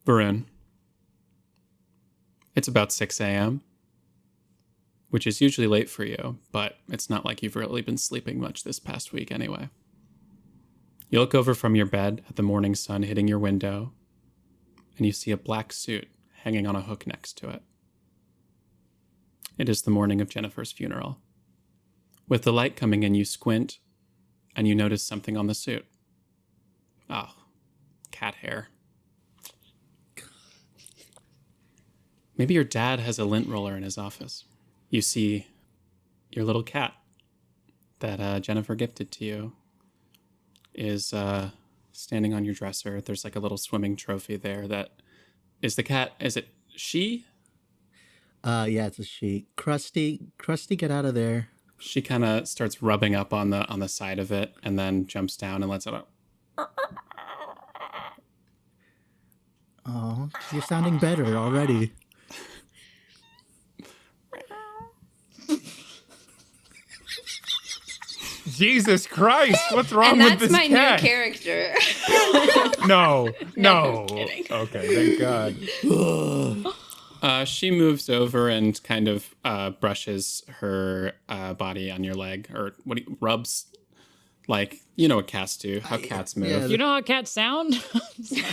Varun, it's about 6 a.m., which is usually late for you, but it's not like you've really been sleeping much this past week anyway. You look over from your bed at the morning sun hitting your window, and you see a black suit hanging on a hook next to it. It is the morning of Jennifer's funeral. With the light coming in, you squint, and you notice something on the suit. Oh, cat hair. Maybe your dad has a lint roller in his office. You see your little cat that Jennifer gifted to you is standing on your dresser. There's like a little swimming trophy there. That is the cat. Is it she? Yeah, it's a she. Krusty, get out of there. She kind of starts rubbing up on the side of it and then jumps down and lets it out. Oh, you're sounding better already. Jesus Christ, what's wrong with this cat? And that's my new character. No. I'm kidding. Okay, thank God. She moves over and kind of brushes her body on your leg, or rubs, like, you know what cats do, how cats move. You know how cats sound? This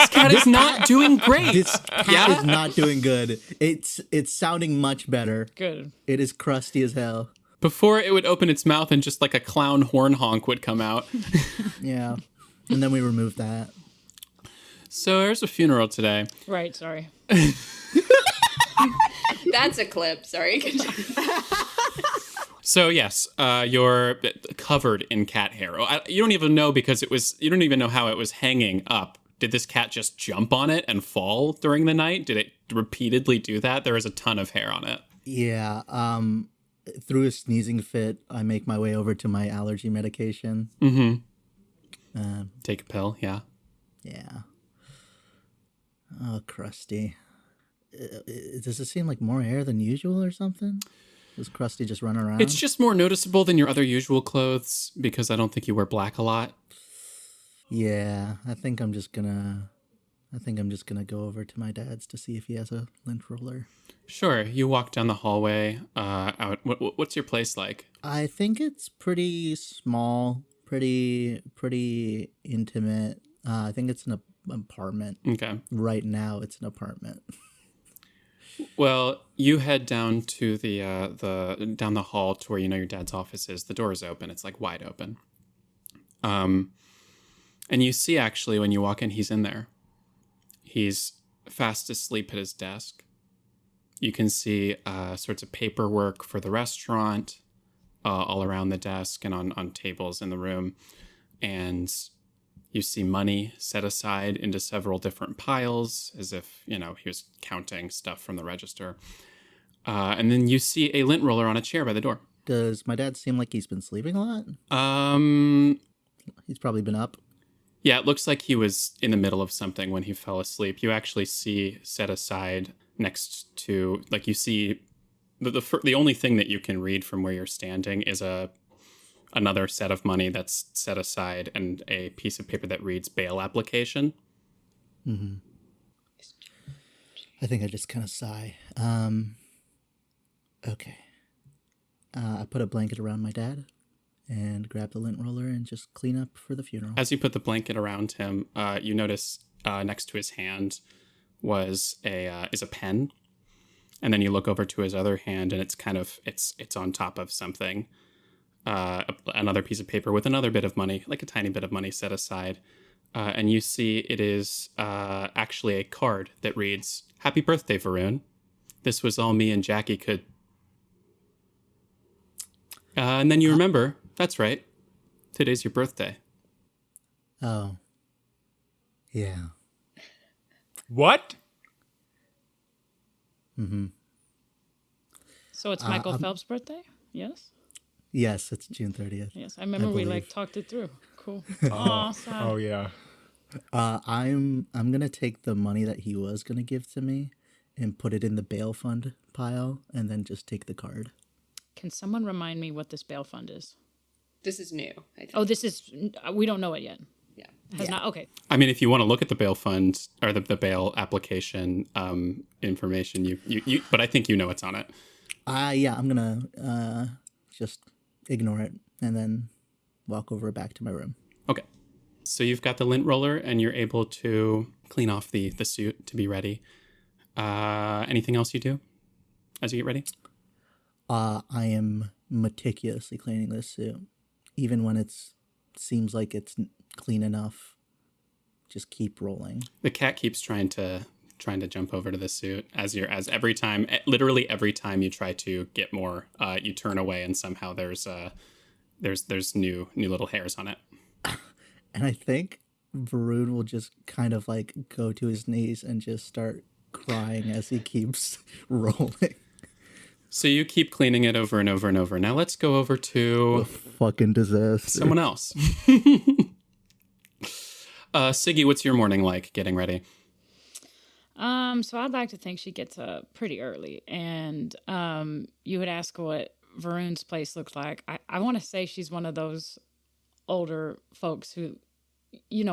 cat is not doing great. This cat is not doing good. It's sounding much better. Good. It is crusty as hell. Before it would open its mouth and just like a clown horn honk would come out. Yeah. And then we removed that. So there's a funeral today. Right, sorry. That's a clip. Sorry. So yes, you're covered in cat hair. You don't even know because you don't even know how it was hanging up. Did this cat just jump on it and fall during the night? Did it repeatedly do that? There is a ton of hair on it. Yeah. Through a sneezing fit, I make my way over to my allergy medication. Mm-hmm. Take a pill, yeah. Yeah. Oh, crusty. Does it seem like more hair than usual or something? Does Krusty just run around? It's just more noticeable than your other usual clothes because I don't think you wear black a lot. Yeah, I think I'm just gonna go over to my dad's to see if he has a lint roller. Sure. You walk down the hallway. Out. What's your place like? I think it's pretty small, pretty intimate. I think it's an apartment. Okay. Right now, it's an apartment. Well, you head down to down the hall to where you know your dad's office is. The door is open. It's like wide open. And you see actually when you walk in, he's in there. He's fast asleep at his desk. You can see sorts of paperwork for the restaurant all around the desk and on tables in the room. And you see money set aside into several different piles as if, he was counting stuff from the register. And then you see a lint roller on a chair by the door. Does my dad seem like he's been sleeping a lot? He's probably been up. Yeah, it looks like he was in the middle of something when he fell asleep. You actually see set aside next to, like, you see the only thing that you can read from where you're standing is another set of money that's set aside and a piece of paper that reads bail application. Mm-hmm. I think I just kind of sigh. Okay. I put a blanket around my dad and grab the lint roller and just clean up for the funeral. As you put the blanket around him, you notice next to his hand is a pen. And then you look over to his other hand and it's on top of something. Another piece of paper with another bit of money, like a tiny bit of money set aside. And you see it is actually a card that reads, "Happy birthday, Varun. This was all me and Jackie could..." And then you remember, that's right, today's your birthday. Oh. Yeah. What? Mm-hmm. So it's Michael Phelps' birthday? Yes? Yes, it's June 30th. Yes, I remember we talked it through. Cool. Oh yeah. I'm gonna take the money that he was gonna give to me and put it in the bail fund pile and then just take the card. Can someone remind me what this bail fund is? This is new, I think. Oh, this is... We don't know it yet. Yeah. Has not? Okay. I mean, if you want to look at the bail fund or the bail application information, you but I think you know what's on it. Yeah, I'm gonna just ignore it and then walk over back to my room. Okay. So you've got the lint roller and you're able to clean off the suit to be ready. Anything else you do as you get ready? I am meticulously cleaning this suit, even when seems like it's clean enough. Just keep rolling. The cat keeps trying to jump over to the suit as every time, literally every time you try to get more, you turn away and somehow there's new little hairs on it. And I think Varun will just kind of like go to his knees and just start crying as he keeps rolling. So you keep cleaning it over and over and over. Now let's go over to A fucking disaster. someone else. Siggy, what's your morning like getting ready? So I'd like to think she gets up pretty early, and you would ask what Varun's place looks like. I want to say she's one of those older folks who,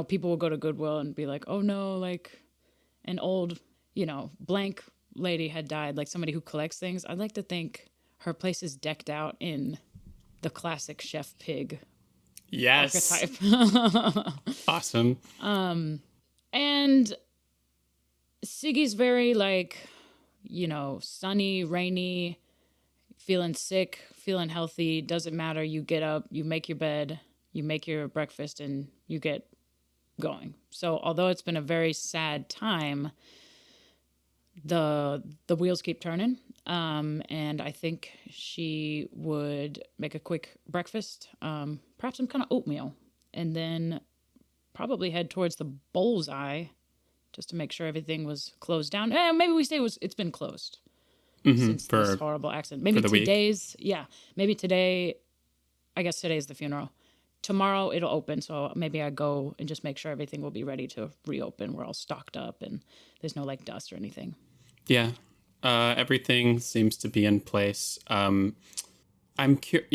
people will go to Goodwill and be like, oh no, like an old, blank lady had died, like somebody who collects things. I'd like to think her place is decked out in the classic Chef Pig Yes. archetype. Awesome. And Siggy's very sunny, rainy, feeling sick, feeling healthy. Doesn't matter. You get up, you make your bed, you make your breakfast, and you get going. So although it's been a very sad time, the wheels keep turning. And I think she would make a quick breakfast, perhaps some kind of oatmeal, and then probably head towards the bullseye just to make sure everything was closed down. Maybe we say it's been closed since this horrible accident. Maybe maybe today, I guess today's the funeral. Tomorrow it'll open, so maybe I go and just make sure everything will be ready to reopen. We're all stocked up and there's no dust or anything. Yeah. Everything seems to be in place. You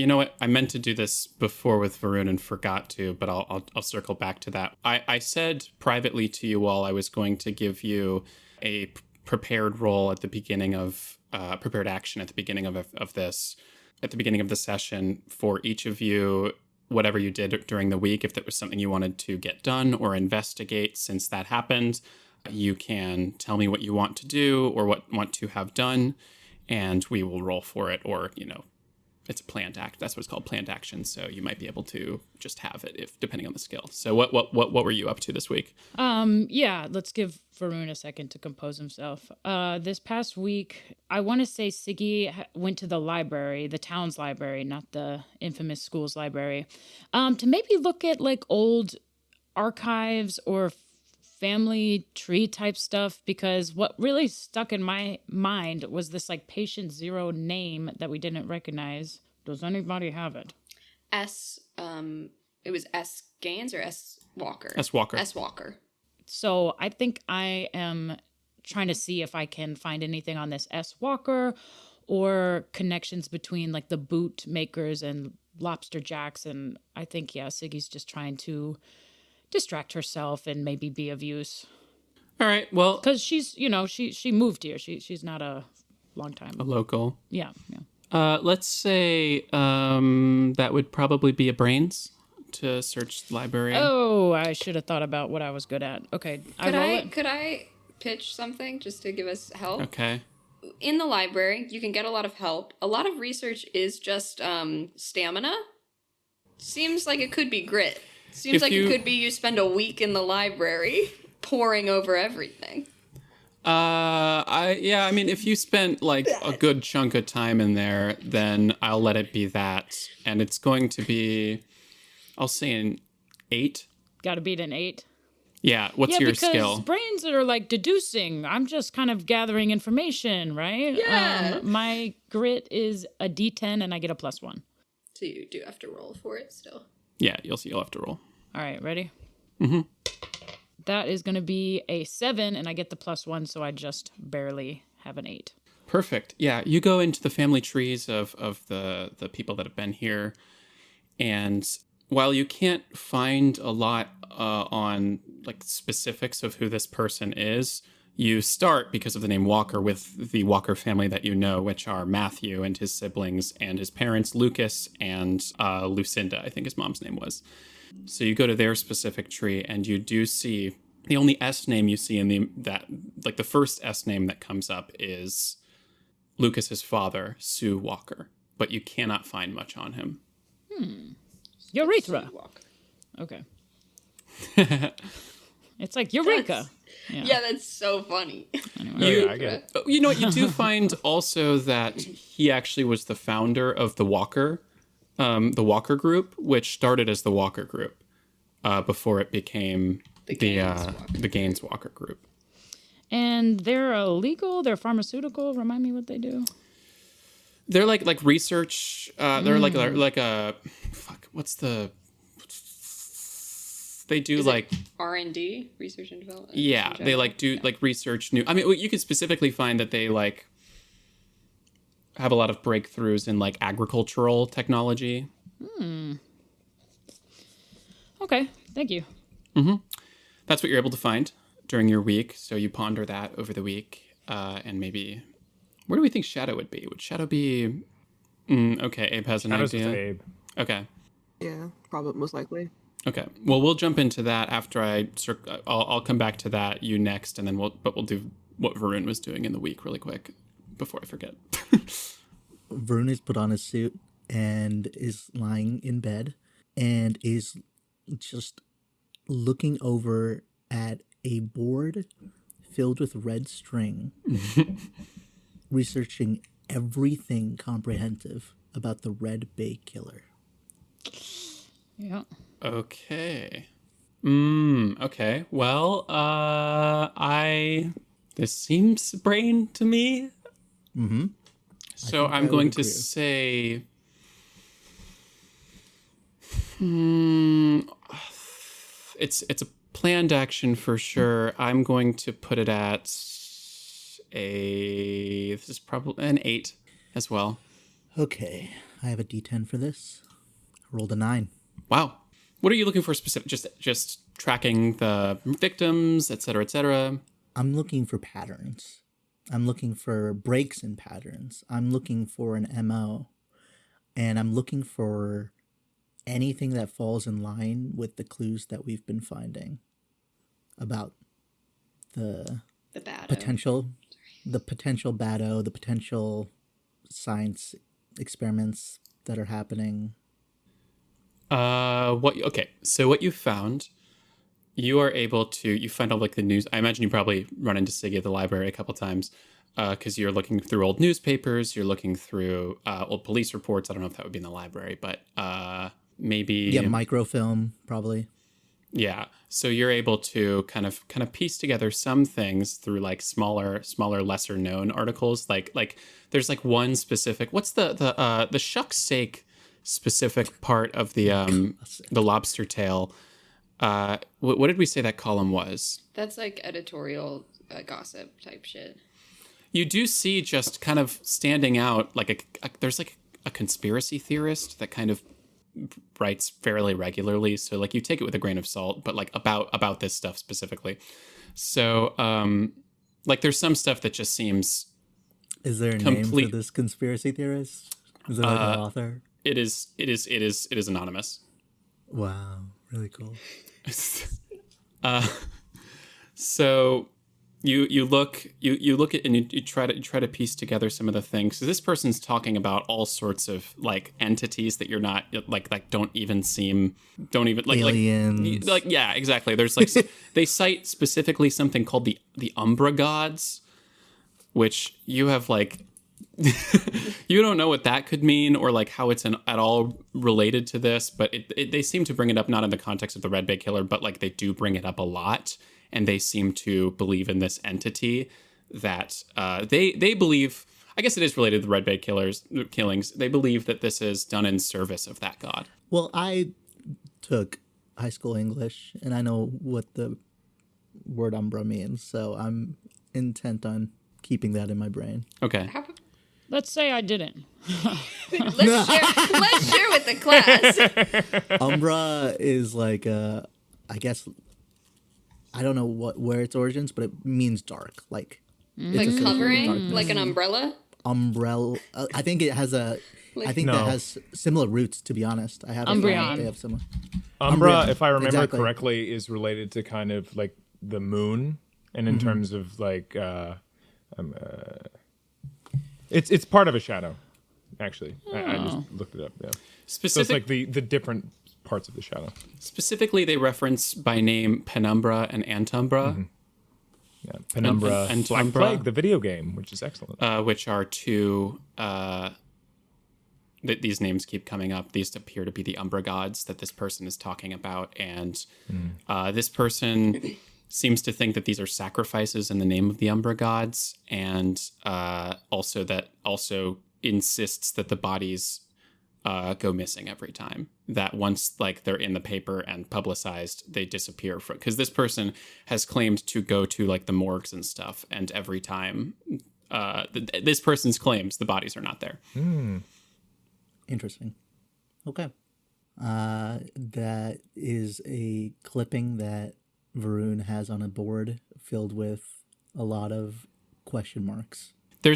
know what? I meant to do this before with Varun and forgot to, but I'll circle back to that. I said privately to you all I was going to give you a prepared role at the beginning of prepared action at the beginning of this, at the beginning of the session for each of you. Whatever you did during the week, if there was something you wanted to get done or investigate since that happened, you can tell me what you want to do or what want to have done, and we will roll for it. Or, it's a planned act. That's what it's called, planned action. So you might be able to just have it if depending on the skill. So what were you up to this week? Let's give Varun a second to compose himself. This past week, I want to say Siggy went to the library, the town's library, not the infamous school's library, to maybe look at old archives or family tree type stuff, because what really stuck in my mind was this patient zero name that we didn't recognize. Does anybody have it? It was S. Gaines or S. Walker? S. Walker. S. Walker. So I think I am trying to see if I can find anything on this S. Walker or connections between the boot makers and Lobster Jacks. And I think, Siggy's just trying to distract herself and maybe be of use. All right. Well, because she's, she moved here. She's not a long time. A local. Yeah. Let's say that would probably be a brains to search the library. Oh, I should have thought about what I was good at. Okay. Could I pitch something just to give us help? Okay. In the library, you can get a lot of help. A lot of research is just stamina. Seems like it could be grit. Seems it could be you spend a week in the library poring over everything. I mean, if you spent a good chunk of time in there, then I'll let it be that. And it's going to be, I'll say an 8. Got to beat an 8. Yeah. What's your skill? Because brains are deducing. I'm just kind of gathering information, right? Yeah. My grit is a D10 and I get a +1. So you do have to roll for it still. Yeah, you'll have to roll. All right, ready? Mm-hmm. That is going to be a 7, and I get the +1, so I just barely have an 8. Perfect. Yeah, you go into the family trees of the people that have been here, and while you can't find a lot on like specifics of who this person is, you start, because of the name Walker, with the Walker family that you know, which are Matthew and his siblings and his parents, Lucas and Lucinda, I think his mom's name was. So you go to their specific tree, and you do see the only S name you see in the first S name that comes up is Lucas's father, Sue Walker, but you cannot find much on him. Urethra. Okay. It's like Eureka. Yeah, that's so funny. Anyway. I get it. You know what? You do find also that he actually was the founder of the Walker group, which started as the Walker group before it became the Gaines Walker group. And they're illegal. They're pharmaceutical. Remind me what they do. They're like research. They're like a fuck. What's the? They do like R&D, research and development. Yeah, they like do like research new. I mean, you could specifically find that they like have a lot of breakthroughs in like agricultural technology. Okay, thank you. That's what you're able to find during your week. So you ponder that over the week, and maybe where do we think Shadow would be? Would Shadow be? Okay, Abe has an Shadow's idea. with Abe. Okay. Yeah, probably most likely. Okay. Well, we'll jump into that after I'll come back to that. You next, and then we'll do what Varun was doing in the week really quick before I forget. Varun has put on his suit and is lying in bed and is just looking over at a board filled with red string, researching everything comprehensive about the Red Bay Killer. Yeah. Okay. Okay. Well, this seems brain to me. Mm-hmm. So I'm going to say, it's a planned action for sure. I'm going to put it at this is probably an 8 as well. Okay, I have a D10 for this. I rolled a 9. Wow. What are you looking for specific? Just tracking the victims, et cetera, et cetera? I'm looking for patterns. I'm looking for breaks in patterns. I'm looking for an MO. And I'm looking for anything that falls in line with the clues that we've been finding about the potential Bado, the potential science experiments that are happening. Okay, so what you found, you are able to, you find all like the news. I imagine you probably run into Siggy at the library a couple times because you're looking through old newspapers, you're looking through old police reports. I don't know if that would be in the library, but maybe... Yeah, microfilm, probably. Yeah, so you're able to kind of piece together some things through like smaller, lesser known articles. Like there's like one specific, what's the shuck's sake specific part of the lobster tail. What did we say that column was? That's like editorial gossip type shit. You do see just kind of standing out like there's like a conspiracy theorist that kind of writes fairly regularly, so like you take it with a grain of salt, but like about this stuff specifically. So like there's some stuff that just seems... Is there a name for this conspiracy theorist? Is there like an author? It is anonymous. Wow, really cool. So you look at and you try to piece together some of the things. So this person's talking about all sorts of like entities that you're not like don't even aliens. Like yeah, exactly. There's like they cite specifically something called the Umbra gods, which you have like you don't know what that could mean or like how it's at all related to this, but they seem to bring it up not in the context of the Red Bay Killer, but like they do bring it up a lot, and they seem to believe in this entity that they believe. I guess it is related to the Red Bay killings. They believe that this is done in service of that god. Well, I took high school English, and I know what the word umbra means, so I'm intent on keeping that in my brain. Okay. Let's say I didn't. Let's share with the class. Umbra is like I guess I don't know where its origins, but it means dark, like Like it's covering, like an umbrella. umbrella. I think it has a. I think that has similar roots. To be honest, I have. Umbreon. They have similar. Umbra, if I remember exactly. correctly, is related to kind of like the moon, and in terms of like, it's part of a shadow. Actually, I just looked it up. Yeah, so it's like the different parts of the shadow. Specifically, they reference by name Penumbra and Antumbra. Yeah, Penumbra and Black Tumbra, Plague, the video game, which is excellent. which are two. These names keep coming up. These appear to be the Umbra gods that this person is talking about, and this person seems to think that these are sacrifices in the name of the Umbra gods, and also insists that the bodies go missing every time. That once like they're in the paper and publicized, they disappear from, because this person has claimed to go to like the morgues and stuff, and every time this person's claims the bodies are not there. Interesting. Okay. That is a clipping that Varun has on a board filled with a lot of question marks. The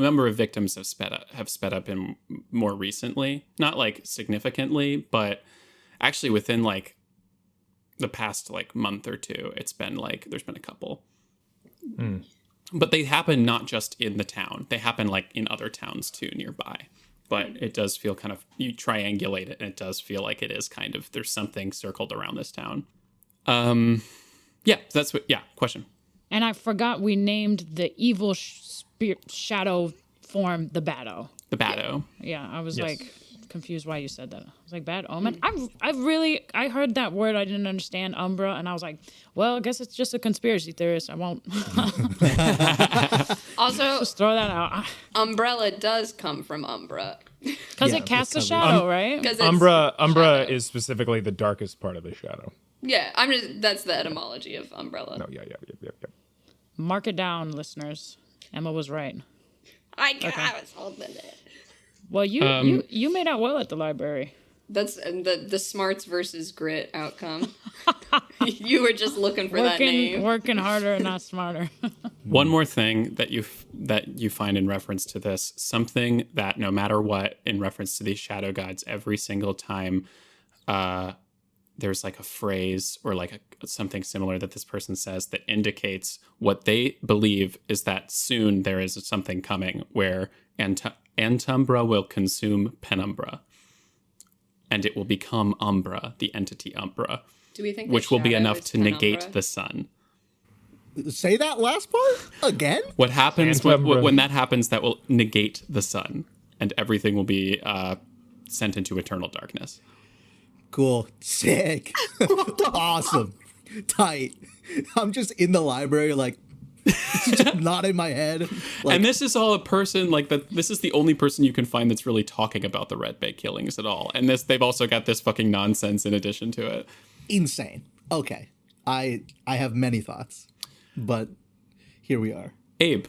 number of victims have sped up in more recently, not like significantly, but actually within like the past like month or two, it's been like there's been a couple. But they happen not just in the town; they happen like in other towns too nearby. But it does feel kind of, you triangulate it, and it does feel like it is kind of, there's something circled around this town. Question. And I forgot we named the evil shadow form the Bado. The Bado. Yeah, I was like confused why you said that. I was like, bad omen. I heard that word, I didn't understand Umbra, and I was like, well, I guess it's just a conspiracy theorist. I won't. Also, just throw that out. Umbrella does come from Umbra. Because it casts a shadow, right? Umbra is specifically the darkest part of the shadow. Yeah, that's the etymology of umbrella. No, yeah. Mark it down, listeners. Emma was right. I was holding it. Well, you made out well at the library. That's the smarts versus grit outcome. You were just looking for that name. Working harder and not smarter. One more thing that you find in reference to this, something that no matter what, in reference to these shadow gods, every single time there's like a phrase or like something similar that this person says that indicates what they believe is that soon there is something coming where Antumbra will consume Penumbra, and it will become Umbra, the entity Umbra, Do we think which will be enough to Penumbra? negate the sun. Say that last part again? What happens when that happens, that will negate the sun, and everything will be sent into eternal darkness. Cool. Sick. Awesome. Tight. I'm just in the library like it's just not in my head. Like, and this is all a person like that. This is the only person you can find that's really talking about the Red Bay killings at all. And they've also got this fucking nonsense in addition to it. Insane. Okay. I have many thoughts, but here we are. Abe,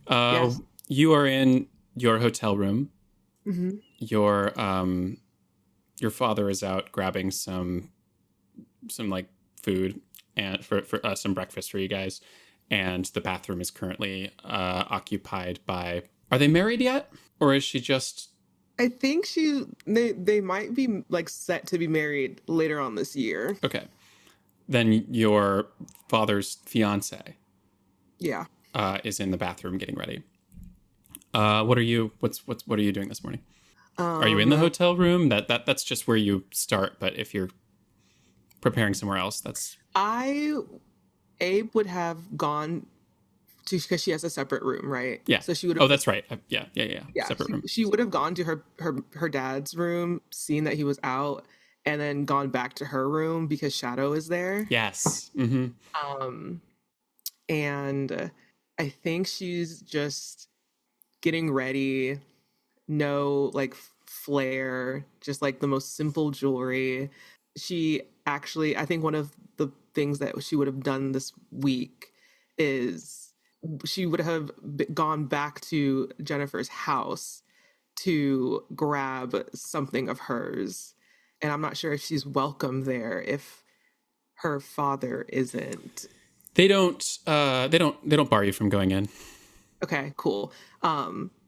Yes. you are in your hotel room. Mm-hmm. Your father is out grabbing some like food and for some breakfast for you guys, and the bathroom is currently occupied by. Are they married yet, or is she just? I think they might be like set to be married later on this year. Okay, then your father's fiance, Yeah. is in the bathroom getting ready. What are you doing this morning? Are you in the hotel room? That's just where you start. But if you're preparing somewhere else, that's. Abe would have gone to, because she has a separate room, right? Yeah. So she would. Oh, that's right. Yeah. Separate room. She would have gone to her dad's room, seen that he was out, and then gone back to her room because Shadow is there. Yes. Mm-hmm. And I think she's just getting ready. No, like flair, just like the most simple jewelry. She actually, I think one of the things that she would have done this week is she would have gone back to Jennifer's house to grab something of hers. And I'm not sure if she's welcome there if her father isn't. They don't bar you from going in. Okay, cool.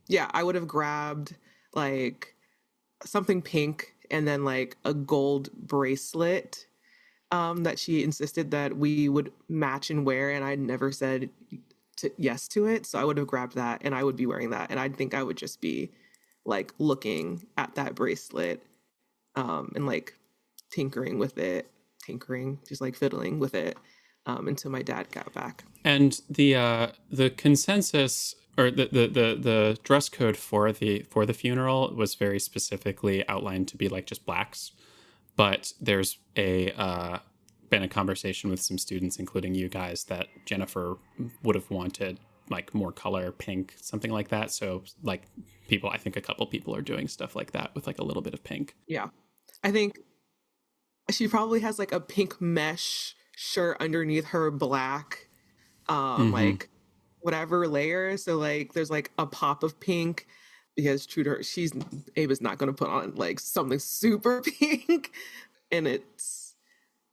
Yeah, I would have grabbed like something pink and then like a gold bracelet that she insisted that we would match and wear, and I never said yes to it, so I would have grabbed that and I would be wearing that, and I think I would just be like looking at that bracelet and like tinkering, just like fiddling with it until my dad got back. And the consensus or the dress code for the funeral was very specifically outlined to be like just blacks, but there's been a conversation with some students, including you guys, that Jennifer would have wanted like more color, pink, something like that. So like I think a couple people are doing stuff like that with like a little bit of pink. Yeah, I think she probably has like a pink mesh shirt underneath her black like whatever layer, so like there's like a pop of pink, because true to her, Ava's not going to put on like something super pink, and it's,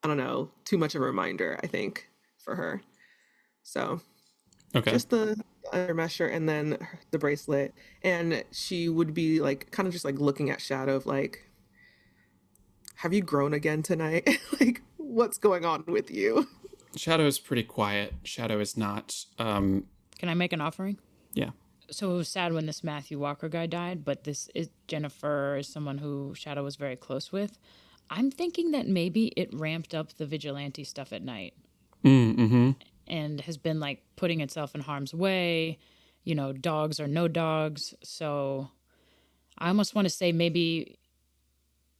I don't know, too much of a reminder, I think, for her. So okay, just the undermesh shirt and then the bracelet, and she would be like kind of just like looking at Shadow of like, have you grown again tonight? Like, what's going on with you? Shadow is pretty quiet. Shadow is not. Can I make an offering? Yeah. So it was sad when this Matthew Walker guy died, but this is Jennifer is someone who Shadow was very close with. I'm thinking that maybe it ramped up the vigilante stuff at night. Mm-hmm. And has been like putting itself in harm's way, you know, dogs or no dogs. So I almost want to say maybe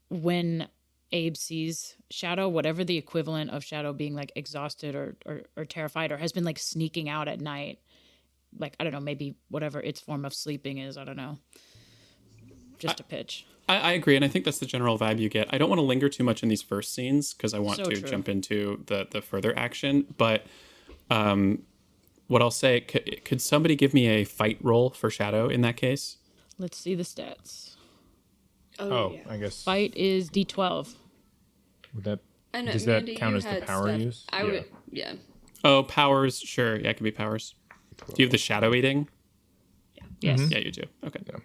when Abe sees Shadow, whatever the equivalent of Shadow being like exhausted or terrified, or has been like sneaking out at night, like, I don't know, maybe whatever its form of sleeping is, I don't know. Just a pitch. I agree, and I think that's the general vibe you get. I don't want to linger too much in these first scenes because I want to true. jump into the further action, but what I'll say, could somebody give me a fight roll for Shadow in that case? Let's see the stats. Yeah. I guess fight is D12. Does that count as the power use? I would, yeah. Oh, powers, sure. Yeah, it could be powers. 12. Do you have the shadow eating? Yeah. Yes. Yeah, you do. Okay. Yeah.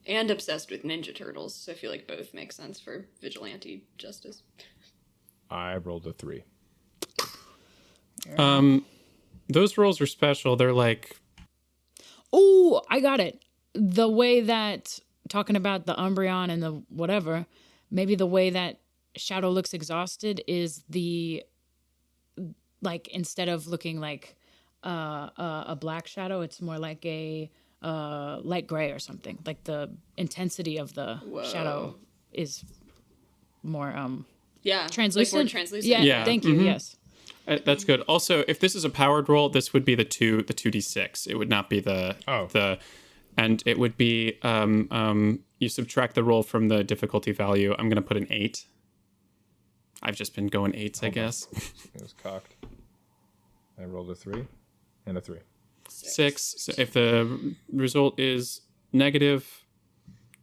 And obsessed with Ninja Turtles, so I feel like both make sense for vigilante justice. I rolled a 3. Those rolls are special. They're like... Oh, I got it. The way that, talking about the Umbreon and the whatever, maybe the way that Shadow looks exhausted is like, instead of looking like a black shadow, it's more like a light gray or something. Like the intensity of the shadow is more translucent. Like more translucent. Yeah. Thank you. Yes. That's good. Also, if this is a powered roll, this would be the 2d6. It would not be and it would be you subtract the roll from the difficulty value. I'm going to put an 8. I've just been going 8s, I guess. It was cocked. I rolled a 3 and a 3. 6. So if the result is negative,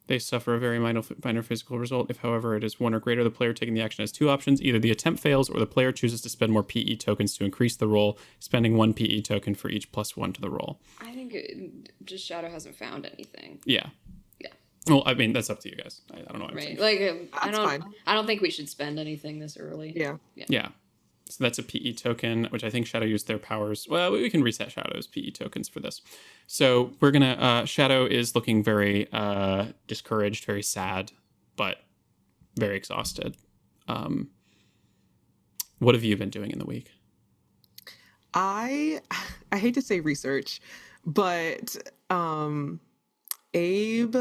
they suffer a very minor physical result. If, however, it is 1 or greater, the player taking the action has 2 options. Either the attempt fails or the player chooses to spend more PE tokens to increase the roll, spending 1 PE token for each +1 to the roll. I think just Shadow hasn't found anything. Yeah. Yeah. Well, I mean, that's up to you guys. I don't know what I'm saying. Like, I don't think we should spend anything this early. Yeah. So that's a PE token, which I think Shadow used their powers. Well, we can reset Shadow's PE tokens for this. So we're going to... Shadow is looking very discouraged, very sad, but very exhausted. What have you been doing in the week? I hate to say research, but Abe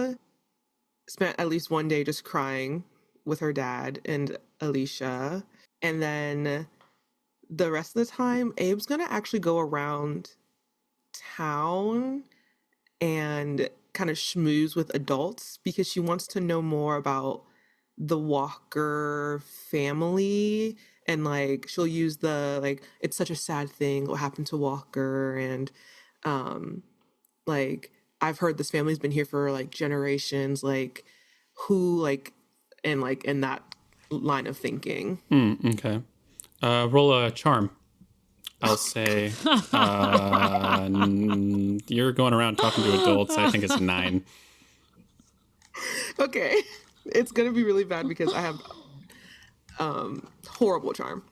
spent at least one day just crying with her dad and Alicia. And then... the rest of the time, Abe's going to actually go around town and kind of schmooze with adults because she wants to know more about the Walker family. And, like, she'll use it's such a sad thing what happened to Walker. And Like, I've heard this family's been here for like generations, like who, like, and like in that line of thinking. Okay. Roll a charm. I'll say you're going around talking to adults. I think it's 9. Okay. It's going to be really bad because I have horrible charm.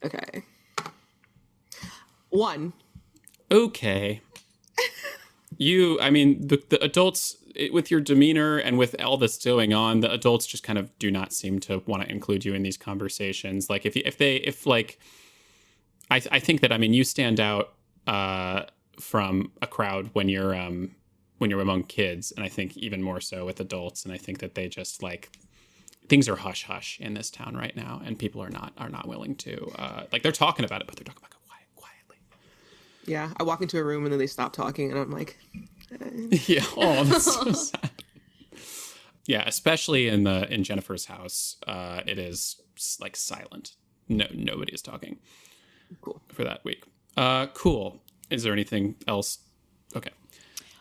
Okay. 1. Okay. The adults, with your demeanor and with all that's going on, the adults just kind of do not seem to want to include you in these conversations. Like, I think that, you stand out from a crowd when you're among kids, and I think even more so with adults. And I think that they just, like, things are hush hush in this town right now, and people are not willing to they're talking about it, but they're talking about it quietly. Yeah, I walk into a room and then they stop talking, and I'm like, yeah, oh, that's so sad. Yeah, especially in Jennifer's house, it is like silent. Nobody is talking. Cool. For that week. Cool. Is there anything else? Okay.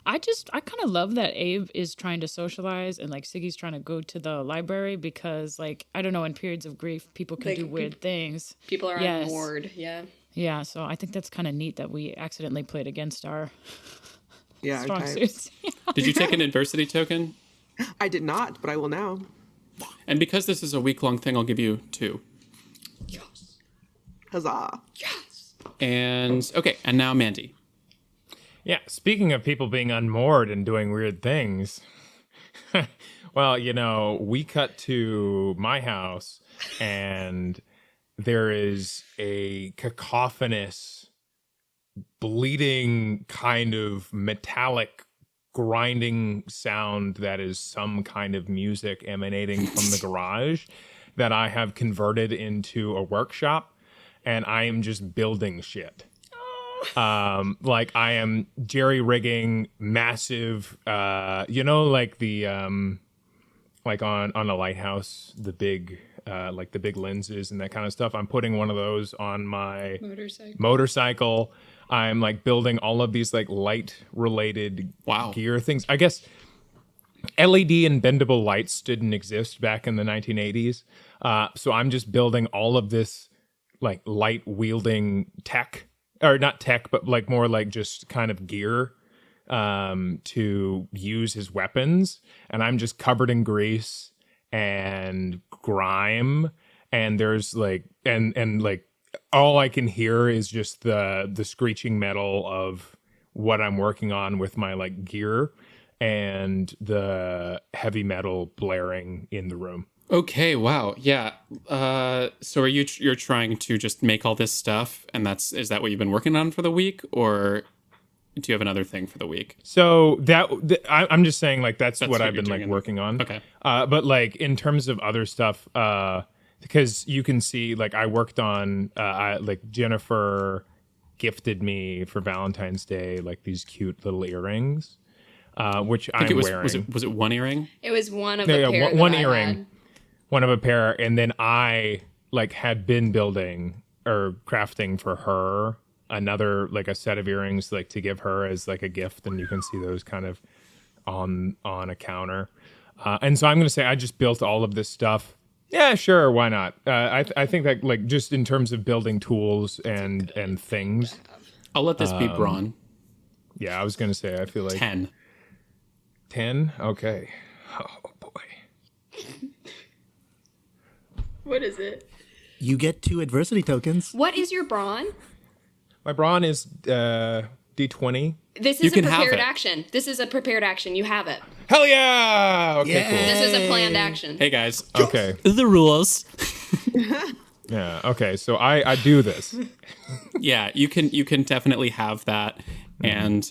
I kind of love that Abe is trying to socialize and like Siggy's trying to go to the library because, like, I don't know, in periods of grief, people can do weird things. People are unmoored. Yeah. Yeah. So I think that's kind of neat that we accidentally played against our strong okay. suits. Did you take an adversity token? I did not, but I will now. And because this is a week-long thing, I'll give you 2. Yes. Huzzah. Yes. And okay, and now Mandy. Yeah, speaking of people being unmoored and doing weird things, well, we cut to my house and there is a cacophonous, bleeding kind of metallic grinding sound that is some kind of music emanating from the garage that I have converted into a workshop, and I am just building shit. Like I am jerry-rigging massive, like the like on a lighthouse, the big lenses and that kind of stuff. I'm putting one of those on my motorcycle. I'm like building all of these like light related gear things. I guess LED and bendable lights didn't exist back in the 1980s. So I'm just building all of this like light wielding tech, or not tech, but like more like just kind of gear to use as weapons. And I'm just covered in grease and grime. And there's like, and like all I can hear is just the screeching metal of what I'm working on with my like gear and the heavy metal blaring in the room. Okay, wow. Yeah. So are you're trying to just make all this stuff, and is that what you've been working on for the week, or do you have another thing for the week? So I'm just saying like that's what I've been like working on. Okay. But like in terms of other stuff, because you can see like I worked on like Jennifer gifted me for Valentine's Day like these cute little earrings, which I'm wearing. Was it one earring? It was one of a pair. One earring. One of a pair, and then I like had been building or crafting for her another like a set of earrings like to give her as like a gift, and you can see those kind of on a counter. And so I'm going to say I just built all of this stuff. Yeah, sure, why not? I think that like just in terms of building tools and things. I'll let this be Braun. Yeah, I was going to say I feel like 10. 10? Okay. Oh boy. What is it? You get 2 adversity tokens. What is your brawn? My brawn is D20. This is a prepared action. This is a prepared action. You have it. Hell yeah! Okay, cool. This is a planned action. Hey guys. Okay. The rules. Yeah. Okay. So I do this. Yeah, you can definitely have that. And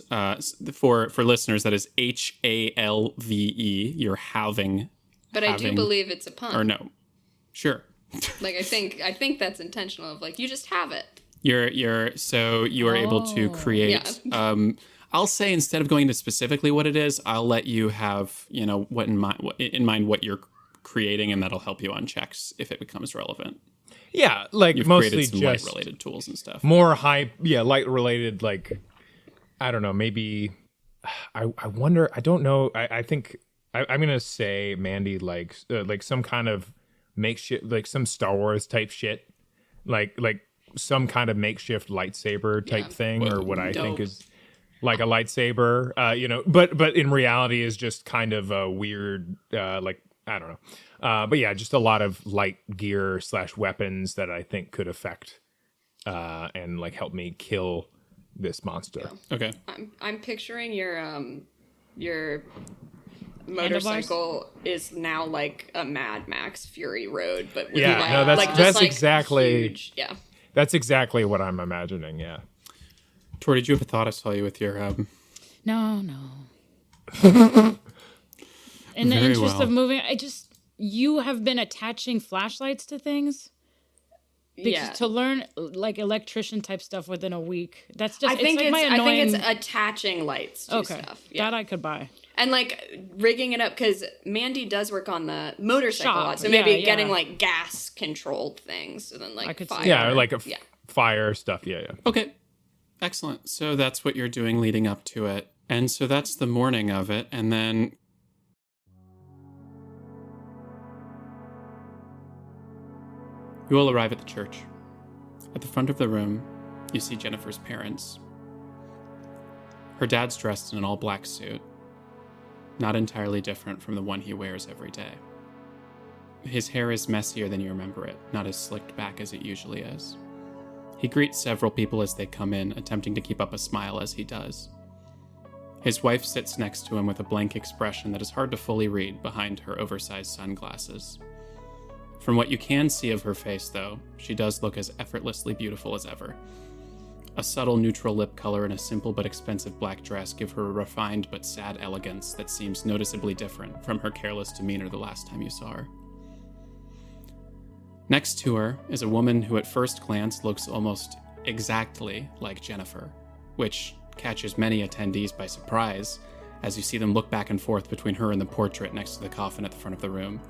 for listeners, that is HALVE. You're having. But I do believe it's a pun. Or no. Sure. Like I think that's intentional. Of like you just have it. You are able to create. Yeah. I'll say instead of going into specifically what it is, I'll let you have what in mind what you're creating, and that'll help you on checks if it becomes relevant. Yeah, like you've mostly created some just light related tools and stuff. More light related like I don't know, maybe I wonder, I don't know. I think I'm going to say Mandy likes like some kind of makeshift, like some Star Wars type shit, like some kind of makeshift lightsaber type thing, or what I think is like a lightsaber, but in reality is just kind of a weird, like, I don't know. But yeah, just a lot of light gear / weapons that I think could affect and like help me kill this monster. Okay. I'm picturing your motorcycle is now like a Mad Max Fury Road, but with that's exactly huge, that's exactly what I'm imagining. Yeah. Tori, did you have a thought? I saw you with your No. In the interest of moving, you have been attaching flashlights to things. Because to learn like electrician type stuff within a week, that's just I think it's attaching lights to stuff. Yeah. That I could buy. And like rigging it up, because Mandy does work on the motorcycle a lot, so maybe getting like gas controlled things, so then like I could fire. Yeah, like fire stuff. Yeah. Okay. Excellent. So that's what you're doing leading up to it. And so that's the morning of it. And then you all arrive at the church. At the front of the room, you see Jennifer's parents. Her dad's dressed in an all-black suit, not entirely different from the one he wears every day. His hair is messier than you remember it, not as slicked back as it usually is. He greets several people as they come in, attempting to keep up a smile as he does. His wife sits next to him with a blank expression that is hard to fully read behind her oversized sunglasses. From what you can see of her face, though, she does look as effortlessly beautiful as ever. A subtle neutral lip color and a simple but expensive black dress give her a refined but sad elegance that seems noticeably different from her careless demeanor the last time you saw her. Next to her is a woman who at first glance looks almost exactly like Jennifer, which catches many attendees by surprise as you see them look back and forth between her and the portrait next to the coffin at the front of the room.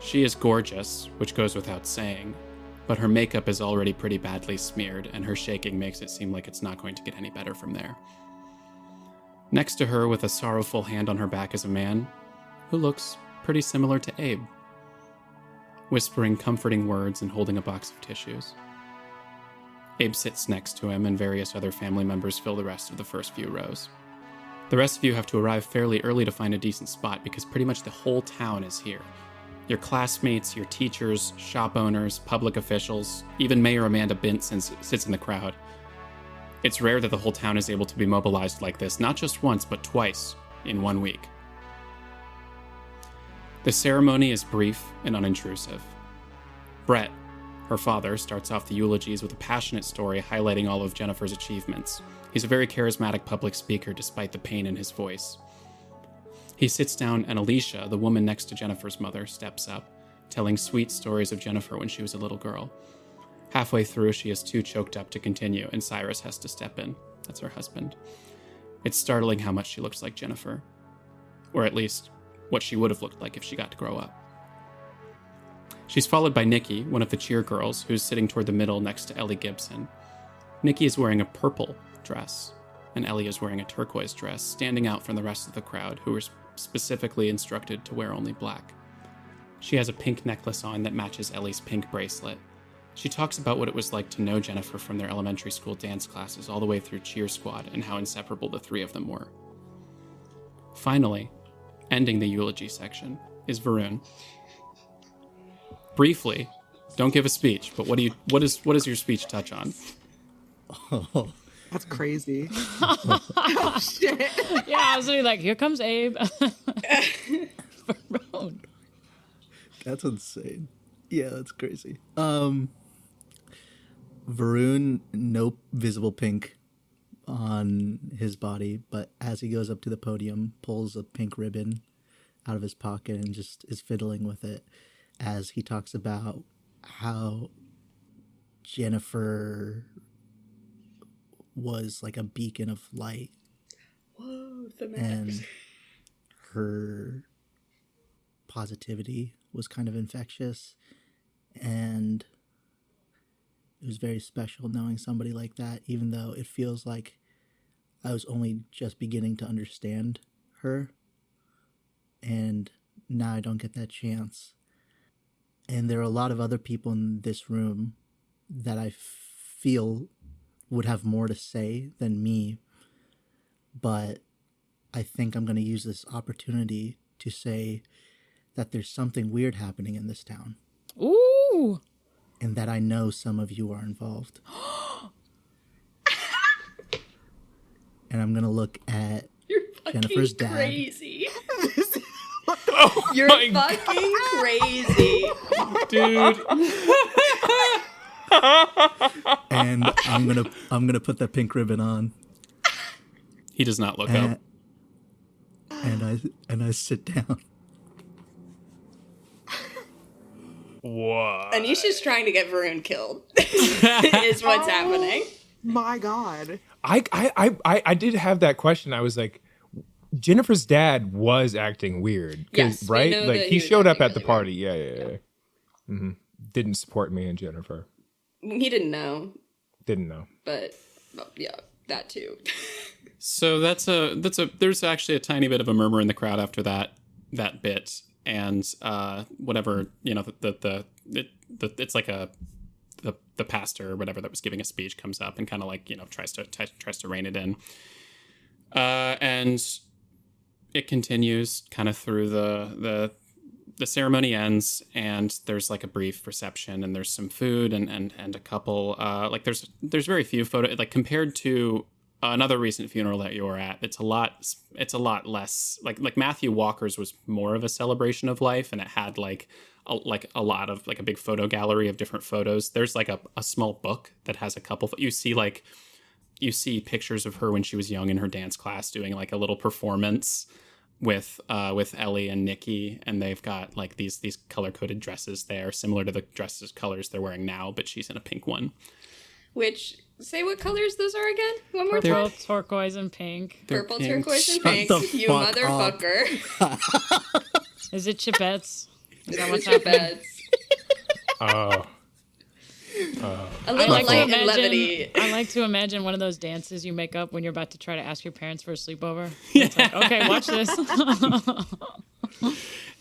She is gorgeous, which goes without saying, but her makeup is already pretty badly smeared, and her shaking makes it seem like it's not going to get any better from there. Next to her, with a sorrowful hand on her back, is a man who looks pretty similar to Abe, whispering comforting words and holding a box of tissues. Abe sits next to him, and various other family members fill the rest of the first few rows. The rest of you have to arrive fairly early to find a decent spot because pretty much the whole town is here. Your classmates, your teachers, shop owners, public officials, even Mayor Amanda Bint sits in the crowd. It's rare that the whole town is able to be mobilized like this, not just once, but twice in 1 week. The ceremony is brief and unintrusive. Brett, her father, starts off the eulogies with a passionate story highlighting all of Jennifer's achievements. He's a very charismatic public speaker despite the pain in his voice. He sits down, and Alicia, the woman next to Jennifer's mother, steps up, telling sweet stories of Jennifer when she was a little girl. Halfway through, she is too choked up to continue, and Cyrus has to step in. That's her husband. It's startling how much she looks like Jennifer. Or at least, what she would have looked like if she got to grow up. She's followed by Nikki, one of the cheer girls, who's sitting toward the middle next to Ellie Gibson. Nikki is wearing a purple dress, and Ellie is wearing a turquoise dress, standing out from the rest of the crowd, who were specifically instructed to wear only black. She has a pink necklace on that matches Ellie's pink bracelet. She talks about what it was like to know Jennifer from their elementary school dance classes all the way through cheer squad and how inseparable the three of them were. Finally, ending the eulogy section, is Varun. Briefly, don't give a speech, but what does your speech touch on? Oh, that's crazy. Oh, shit. Yeah, I was really like, here comes Abe. that's insane. Yeah, that's crazy. Varun, no visible pink on his body, but as he goes up to the podium, pulls a pink ribbon out of his pocket and just is fiddling with it as he talks about how Jennifer was like a beacon of light. Whoa, and her positivity was kind of infectious, and it was very special knowing somebody like that, even though it feels like I was only just beginning to understand her. And now I don't get that chance. And there are a lot of other people in this room that I feel would have more to say than me. But I think I'm going to use this opportunity to say that there's something weird happening in this town. Ooh. And that I know some of you are involved. And I'm going to look at You're fucking Jennifer's dad. crazy. Oh You're my fucking crazy. Dude. And I'm gonna put that pink ribbon on. He does not look up. And I sit down. What? Anisha's trying to get Varun killed. Is what's happening. My God. I did have that question. I was like, Jennifer's dad was acting weird, Yes, we right? know Like that he he was showed up acting at the really party. Yeah. Mm-hmm. Didn't support me and Jennifer. He didn't know, Didn't know. but well, yeah, that too. So there's actually a tiny bit of a murmur in the crowd after that bit, and whatever, you know, it's like the pastor or whatever that was giving a speech comes up and kind of like, you know, tries to rein it in, and it continues kind of through the ceremony ends, and there's like a brief reception, and there's some food and a couple like there's very few photo, like compared to another recent funeral that you were at. It's a lot less like Matthew Walker's was more of a celebration of life, and it had like a lot of like a big photo gallery of different photos. There's like a small book that has a couple. You see pictures of her when she was young in her dance class doing like a little performance with Ellie and Nikki, and they've got like these color-coded dresses there, similar to the dresses colors they're wearing now, but she's in a pink one. Which, say what colors those are again? One more Purple, time. turquoise, and pink. Purple, pink. turquoise, and Shut pink. the You fuck motherfucker. Is it Chipettes? Is that what's Your happening? beds. Oh. A little I light and levity. like to imagine one of those dances you make up when you're about to try to ask your parents for a sleepover. It's like, okay, watch this.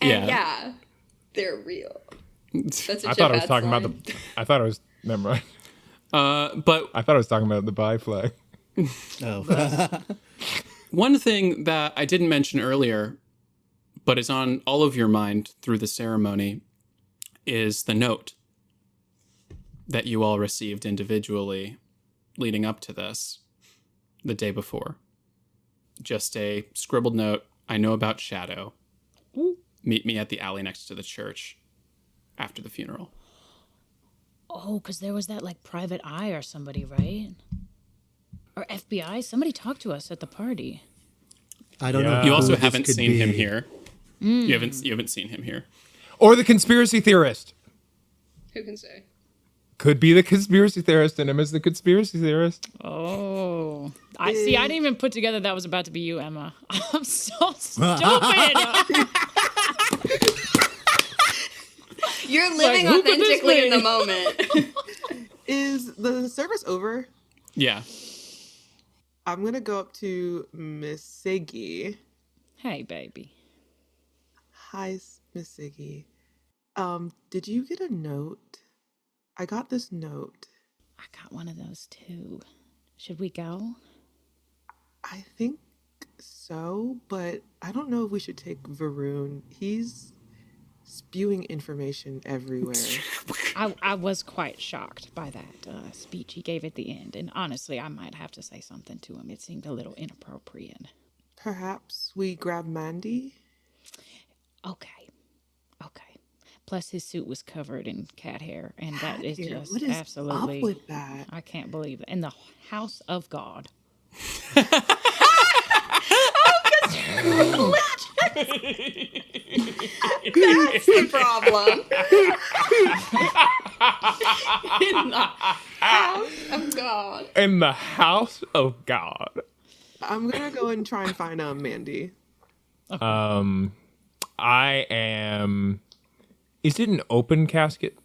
And yeah, they're real. That's a I thought I was Chipettes talking line. about I thought I was never mind. But I thought I was talking about the bi flag. Oh. one thing that I didn't mention earlier, but is on all of your mind through the ceremony, is the note that you all received individually leading up to this the day before. Just a scribbled note. I know about Shadow. Meet me at the alley next to the church after the funeral. Oh, because there was that like private eye or somebody, right? Or FBI. Somebody talked to us at the party. I don't Yeah. know. You who also this haven't could seen be. him here. You haven't seen him here. Or the conspiracy theorist. Who can say? Could be the conspiracy theorist, and him as the conspiracy theorist. Oh, I see. I didn't even put together that was about to be you, Emma. I'm so stupid. You're living who could this authentically in the be? moment. Is the service over? Yeah. I'm gonna go up to Miss Siggy. Hey, baby. Hi, Miss Siggy. Did you get a note? I got this note. I got one of those too. Should we go? I think so, but I don't know if we should take Varun. He's spewing information everywhere. I was quite shocked by that speech he gave at the end, and honestly, I might have to say something to him. It seemed a little inappropriate. Perhaps we grab Mandy? Okay. Plus, his suit was covered in cat hair, and that is Hair? just What is absolutely. up with that? I can't believe it. In the house of God. That's the problem. In the house of God. In the house of God. I'm gonna go and try and find Mandy. I am. Is it an open casket?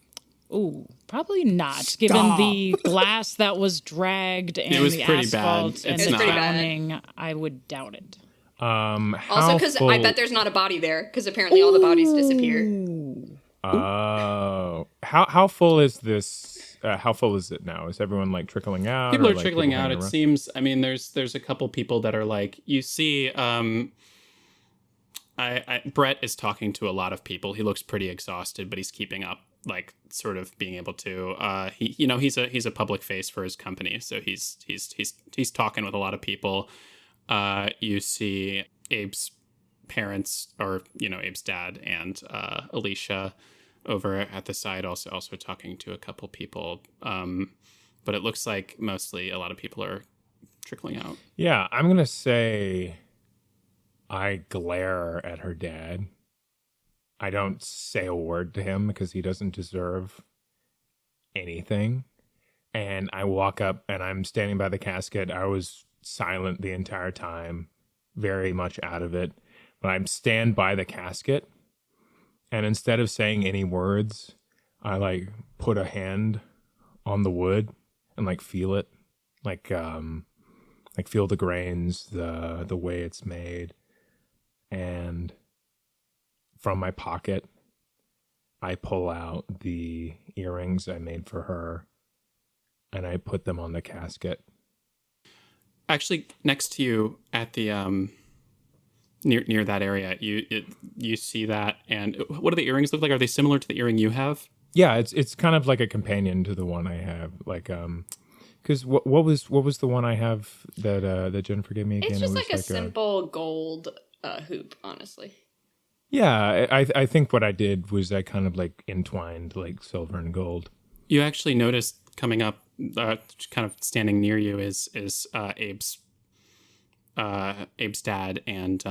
Ooh. Probably not, given the glass that was dragged and was the pretty bad. asphalt and It's the not. drowning. I would doubt it. Also, because I bet there's not a body there, because apparently all the bodies disappear. Oh, how full is this? How full is it now? Is everyone like trickling out? People or, are like, trickling people out. hanging It around? seems. I mean, there's a couple people that are like, you see. Brett is talking to a lot of people. He looks pretty exhausted, but he's keeping up, like sort of being able to. He's a public face for his company, so he's talking with a lot of people. You see Abe's parents, or Abe's dad and Alicia over at the side, also talking to a couple people. But it looks like mostly a lot of people are trickling out. Yeah, I'm gonna say I glare at her dad. I don't say a word to him because he doesn't deserve anything. And I walk up and I'm standing by the casket. I was silent the entire time, very much out of it. But I stand by the casket, and instead of saying any words, I like put a hand on the wood and like feel it, like feel the grains, the way it's made. And from my pocket, I pull out the earrings I made for her, and I put them on the casket. Actually, next to you at the near that area, you see that. And what do the earrings look like? Are they similar to the earring you have? Yeah, it's kind of like a companion to the one I have. Like because what was the one I have that Jennifer gave me again? It's just It was like a simple gold hoop, honestly. Yeah, I think what I did was I kind of like entwined like silver and gold. You actually noticed coming up, kind of standing near you, is Abe's dad and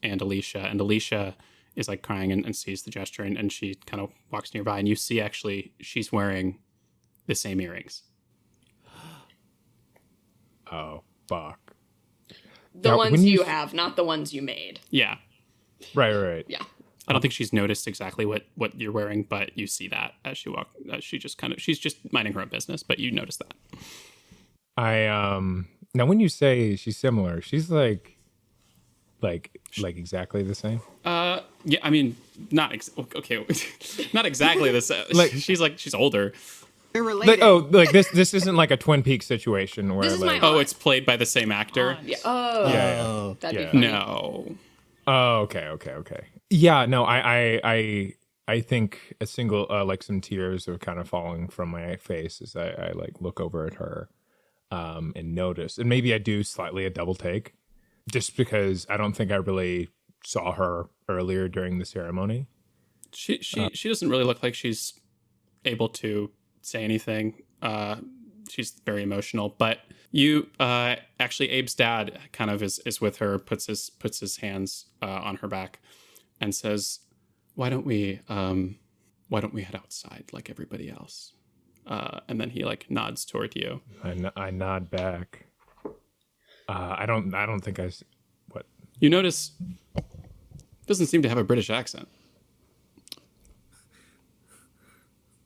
Alicia. And Alicia is like crying and sees the gesture, and she kind of walks nearby, and you see actually she's wearing the same earrings. Oh, fuck. The Now, ones when you have, not the ones you made. Yeah. Right. Yeah. I don't think she's noticed exactly what you're wearing, but you see that as she walk. She's just minding her own business, but you notice that. Now when you say she's similar, she's like exactly the same. Yeah, I mean, not not exactly the same. Like- she's older. They're related. This isn't like a Twin Peaks situation where This is like my- Oh, it's played by the same actor. Yeah. Oh. yeah. That'd Yeah. be funny. No. Oh, okay. Yeah, no, I think a single like some tears are kind of falling from my face as I like look over at her and notice. And maybe I do slightly a double take just because I don't think I really saw her earlier during the ceremony. She doesn't really look like she's able to say anything. She's very emotional, but you actually Abe's dad kind of is with her, puts his hands on her back and says, why don't we head outside like everybody else? And then he like nods toward you. I nod back. I don't think what? You notice doesn't seem to have a British accent.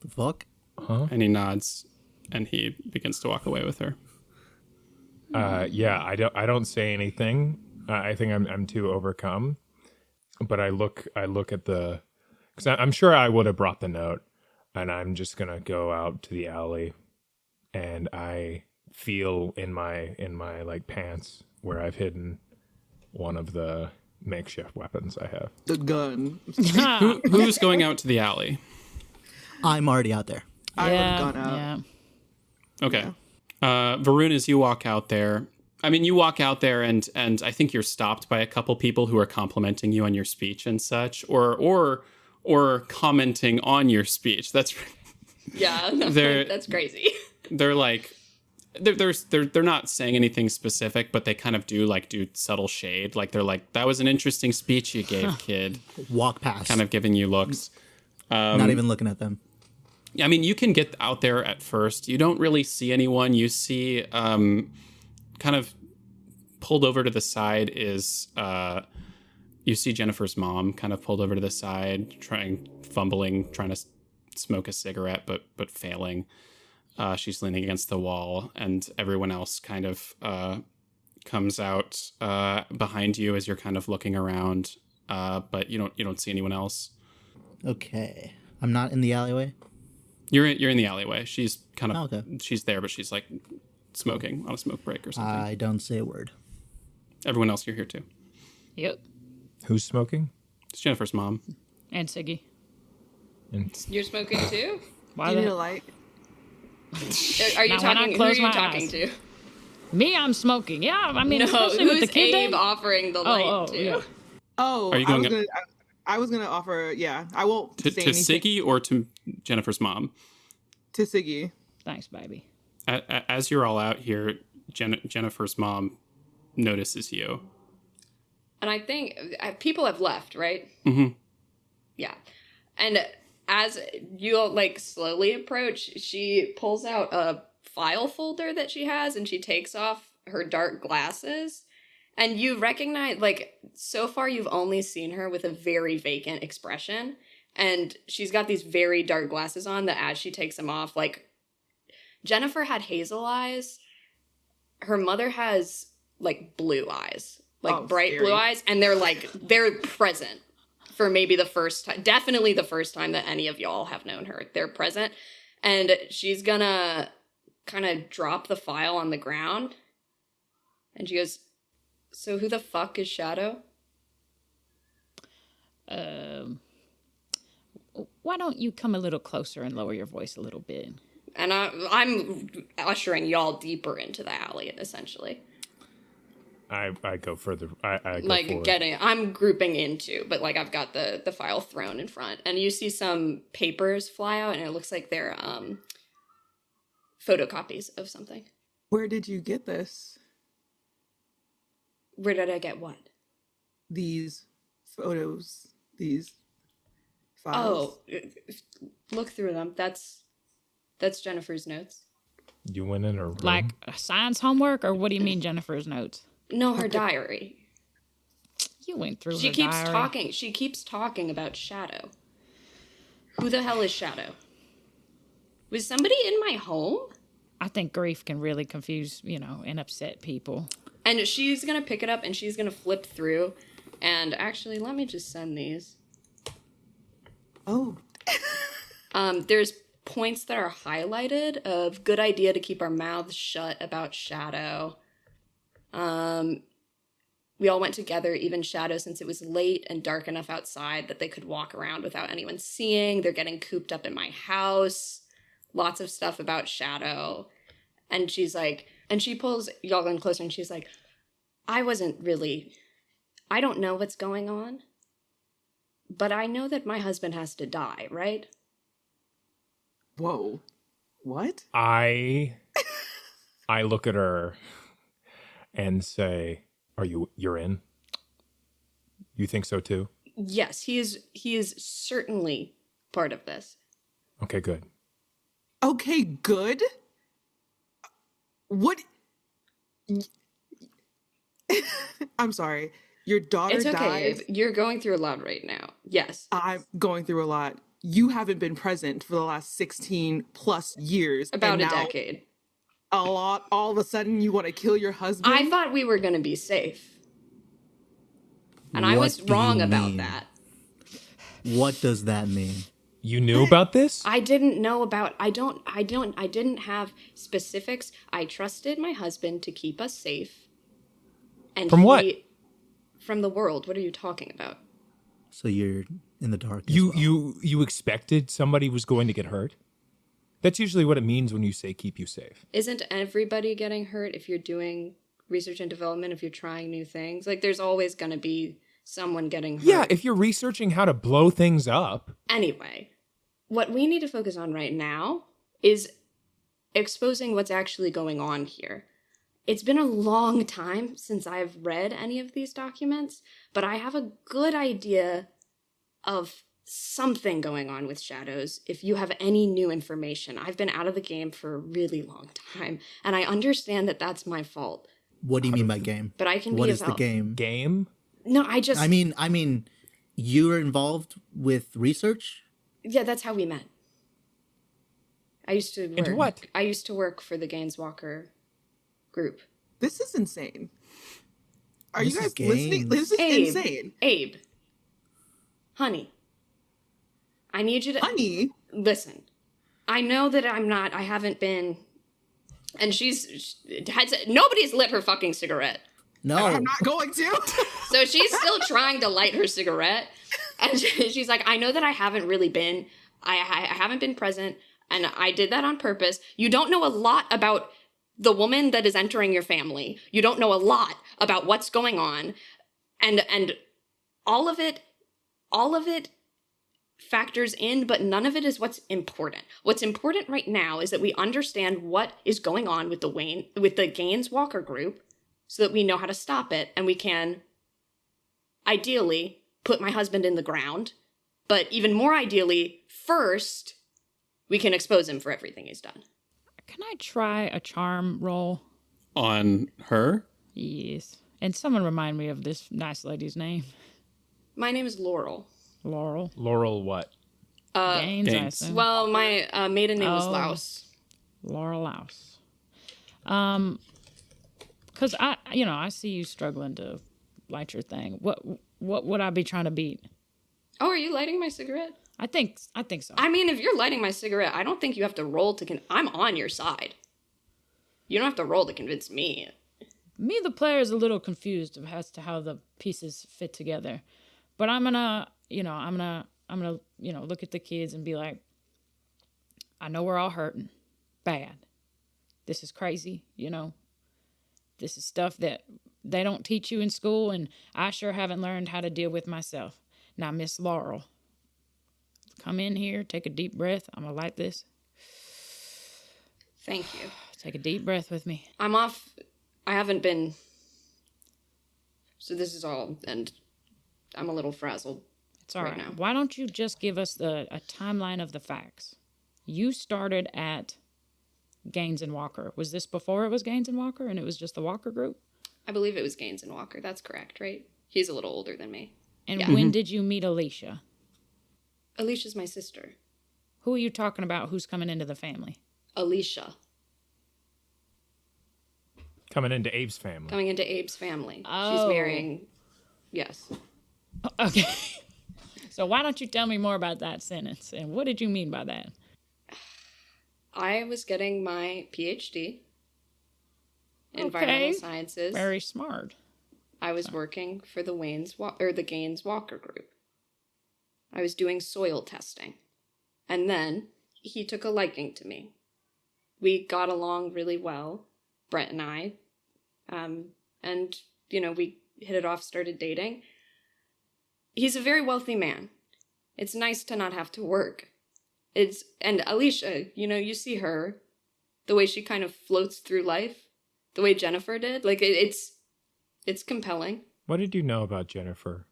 The fuck? And he nods and he begins to walk away with her. Yeah, I don't say anything. I think I'm too overcome. But I look at the, because I'm sure I would have brought the note, and I'm just gonna go out to the alley, and I feel in my like pants where I've hidden one of the makeshift weapons I have. The gun. Who's going out to the alley? I'm already out there. I would have gone out. Yeah. Okay. Varun, as you walk out there, I mean, you walk out there and I think you're stopped by a couple people who are complimenting you on your speech and such, or commenting on your speech. That's Yeah. That's crazy. they're like they're not saying anything specific, but they kind of do subtle shade. Like they're like, that was an interesting speech you gave, kid. Walk past. Kind of giving you looks. Not even looking at them. I mean, you can get out there at first. You don't really see anyone. You see, kind of pulled over to the side is, you see Jennifer's mom kind of pulled over to the side, fumbling, trying to smoke a cigarette, but failing. She's leaning against the wall, and everyone else kind of comes out behind you as you're kind of looking around, but you don't see anyone else. Okay. I'm not in the alleyway? You're in the alleyway. She's kind of okay. She's there, but she's like smoking on a smoke break or something. I don't say a word. Everyone else, you're here too. Yep. Who's smoking? It's Jennifer's mom. And Siggy. You're smoking too? Why Do you need the- a light? Are you Now, when I talking? Who are close you my talking eyes. to? Me, I'm smoking. Yeah, I mean, No, especially with who's the kid. Abe there. offering the light to? Yeah. Oh, Are you going I was gonna offer. Yeah, I won't to say anything Siggy or to Jennifer's mom? to Siggy. Thanks, baby. As you're all out here, Jennifer's mom notices you. And I think people have left, right? Mm-hmm. Yeah. And as you like slowly approach, she pulls out a file folder that she has and she takes off her dark glasses. And you recognize, like, so far you've only seen her with a very vacant expression. And she's got these very dark glasses on that as she takes them off, like, Jennifer had hazel eyes. Her mother has, like, blue eyes. Like, bright scary. blue eyes. And they're present for maybe the first time. Definitely the first time that any of y'all have known her. They're present. And she's gonna kind of drop the file on the ground. And she goes, "So who the fuck is Shadow?" Why don't you come a little closer and lower your voice a little bit? And I'm ushering y'all deeper into the alley, essentially. I go further. I go Like forward. I'm grouping into, but like I've got the file thrown in front, and you see some papers fly out, and it looks like they're photocopies of something. Where did you get this? Where did I get what? These photos, these files. Oh, look through them. That's Jennifer's notes. You went in her room. Like science homework, or what do you mean, Jennifer's notes? No, her diary. You went through She her keeps diary. talking. She keeps talking about Shadow. Who the hell is Shadow? Was somebody in my home? I think grief can really confuse, and upset people. And she's gonna pick it up and she's gonna flip through. And actually, let me just send these. Oh, There's points that are highlighted of good idea to keep our mouths shut about Shadow. We all went together, even Shadow, since it was late and dark enough outside that they could walk around without anyone seeing. They're getting cooped up in my house. Lots of stuff about Shadow. And she's like, and she pulls y'all in closer and she's like, I don't know what's going on, but I know that my husband has to die, right? whoa. What? I look at her and say, you're in? You think so too? Yes, he is certainly part of this. Okay, good. Okay, good. What? I'm sorry. Your daughter It's okay. died. You're going through a lot right now. Yes. I'm going through a lot. You haven't been present for the last 16 plus years. About and a now decade. A lot. All of a sudden, you want to kill your husband? I thought we were going to be safe. And I What was do wrong you about mean? that. What does that mean? You knew about this? I didn't know about, I didn't have specifics. I trusted my husband to keep us safe. And From what? From the world. What are you talking about? So you're in the dark. as You well. you expected somebody was going to get hurt? That's usually what it means when you say keep you safe. Isn't everybody getting hurt if you're doing research and development, if you're trying new things? Like, there's always going to be someone getting hurt. Yeah, if you're researching how to blow things up. Anyway, what we need to focus on right now is exposing what's actually going on here. It's been a long time since I've read any of these documents, but I have a good idea of something going on with Shadows if you have any new information. I've been out of the game for a really long time, and I understand that that's my fault, What do you mean by game? but I can What be is of the help. game? Game? No, I just... I mean, you're involved with research. Yeah, that's how we met. I used to work. Into what? I used to work for the Gainswalker group. This is insane. Are This you is guys listening? This is insane. Abe. Honey. I need you to... Honey? Listen. I know that I haven't been... And nobody's lit her fucking cigarette. No. I'm not going to. So she's still trying to light her cigarette. And she's like, I know that I haven't really been... I haven't been present, and I did that on purpose. You don't know a lot about the woman that is entering your family. You don't know a lot about what's going on. And all of it factors in, but none of it is what's important. What's important right now is that we understand what is going on with the Gaines-Walker group so that we know how to stop it, and we can, ideally, put my husband in the ground. But even more ideally, first, we can expose him for everything he's done. Can I try a charm roll? On her? Yes. And someone remind me of this nice lady's name. My name is Laurel. Laurel. Laurel what? Gaines, I Gaines. assume. Well, my maiden name was Louse. Laurel Louse. Because I see you struggling to light your thing. What would I be trying to beat? Oh, are you lighting my cigarette? I think so. I mean, if you're lighting my cigarette, I don't think you have to roll to... I'm on your side. You don't have to roll to convince me. Me, the player, is a little confused as to how the pieces fit together. But I'm gonna look at the kids and be like, I know we're all hurting. Bad. This is crazy, This is stuff that they don't teach you in school, and I sure haven't learned how to deal with myself. Now, Miss Laurel, come in here, take a deep breath. I'm going to light this. Thank you. Take a deep breath with me. I'm off. I haven't been... So this is all, and I'm a little frazzled. It's all right. Now. Why don't you just give us a timeline of the facts? You started at Gaines and Walker. Was this before it was Gaines and Walker, and it was just the Walker group? I believe it was Gaines and Walker. That's correct, right? He's a little older than me. And when did you meet Alicia? Alicia's my sister. Who are you talking about who's coming into the family? Alicia. Coming into Abe's family. Coming into Abe's family. Oh. She's marrying... Yes. Okay. So why don't you tell me more about that sentence? And what did you mean by that? I was getting my PhD in environmental sciences. Very smart. I was working for the Gaines-Walker group. I was doing soil testing. And then he took a liking to me. We got along really well, Brett and I. And, we hit it off, started dating. He's a very wealthy man. It's nice to not have to work. And Alicia, you see her, the way she kind of floats through life, the way Jennifer did. Like, it's compelling. What did you know about Jennifer?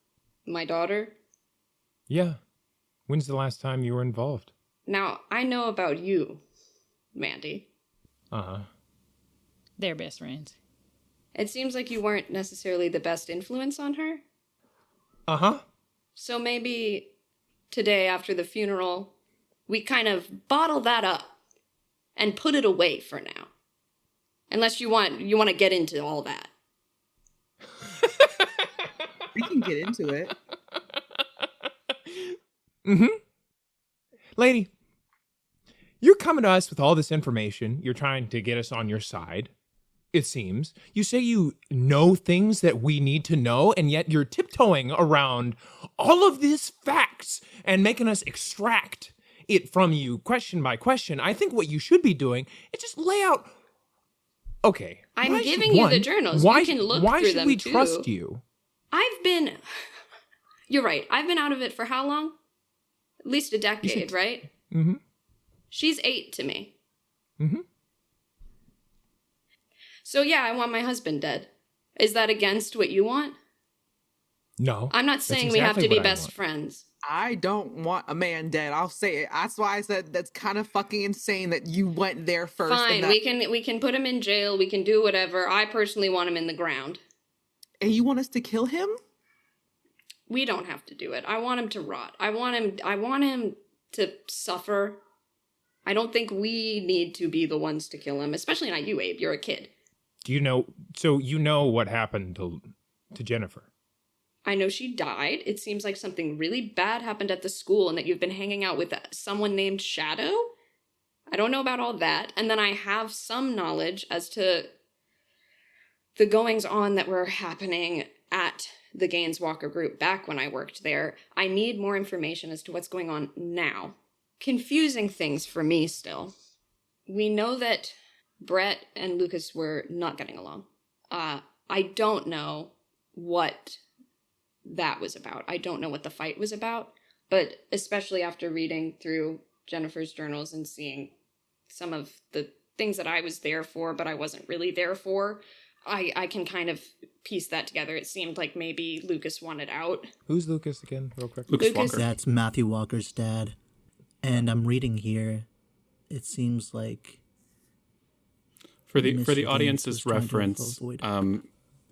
My daughter. Yeah. When's the last time you were involved? Now, I know about you, Mandy. Uh-huh. They're best friends. It seems like you weren't necessarily the best influence on her. Uh-huh. So maybe today after the funeral, we kind of bottle that up and put it away for now. Unless you want to get into all that. We can get into it. Mm-hmm. Lady, you're coming to us with all this information. You're trying to get us on your side, it seems. You say you know things that we need to know, and yet you're tiptoeing around all of these facts and making us extract it from you question by question. I think what you should be doing is just lay out... Okay. I'm giving you the journals. You can look through them, Why should we trust you? You're right. I've been out of it for how long? At least a decade, right? Mm-hmm. She's 8 to me. Mm-hmm. So yeah, I want my husband dead. Is that against what you want? No. I'm not saying we have to be best friends. I don't want a man dead. I'll say it. That's why I said that's kind of fucking insane that you went there first. Fine, we can put him in jail. We can do whatever. I personally want him in the ground. And you want us to kill him? We don't have to do it. I want him to rot. I want him to suffer. I don't think we need to be the ones to kill him, especially not you, Abe. You're a kid. Do you know? So you know what happened to Jennifer? I know she died. It seems like something really bad happened at the school and that you've been hanging out with someone named Shadow. I don't know about all that. And then I have some knowledge as to the goings on that were happening at the Gaines Walker group back when I worked there. I need more information as to what's going on now. Confusing things for me still. We know that Brett and Lucas were not getting along. I don't know what that was about. I don't know what the fight was about, but especially after reading through Jennifer's journals and seeing some of the things that I was there for, but I wasn't really there for, I can kind of piece that together. It seemed like maybe Lucas wanted out. Who's Lucas again, real quick? Lucas Walker. That's Matthew Walker's dad. And I'm reading here, it seems like... For the Mr. Gaines audience's was trying to reference, avoid-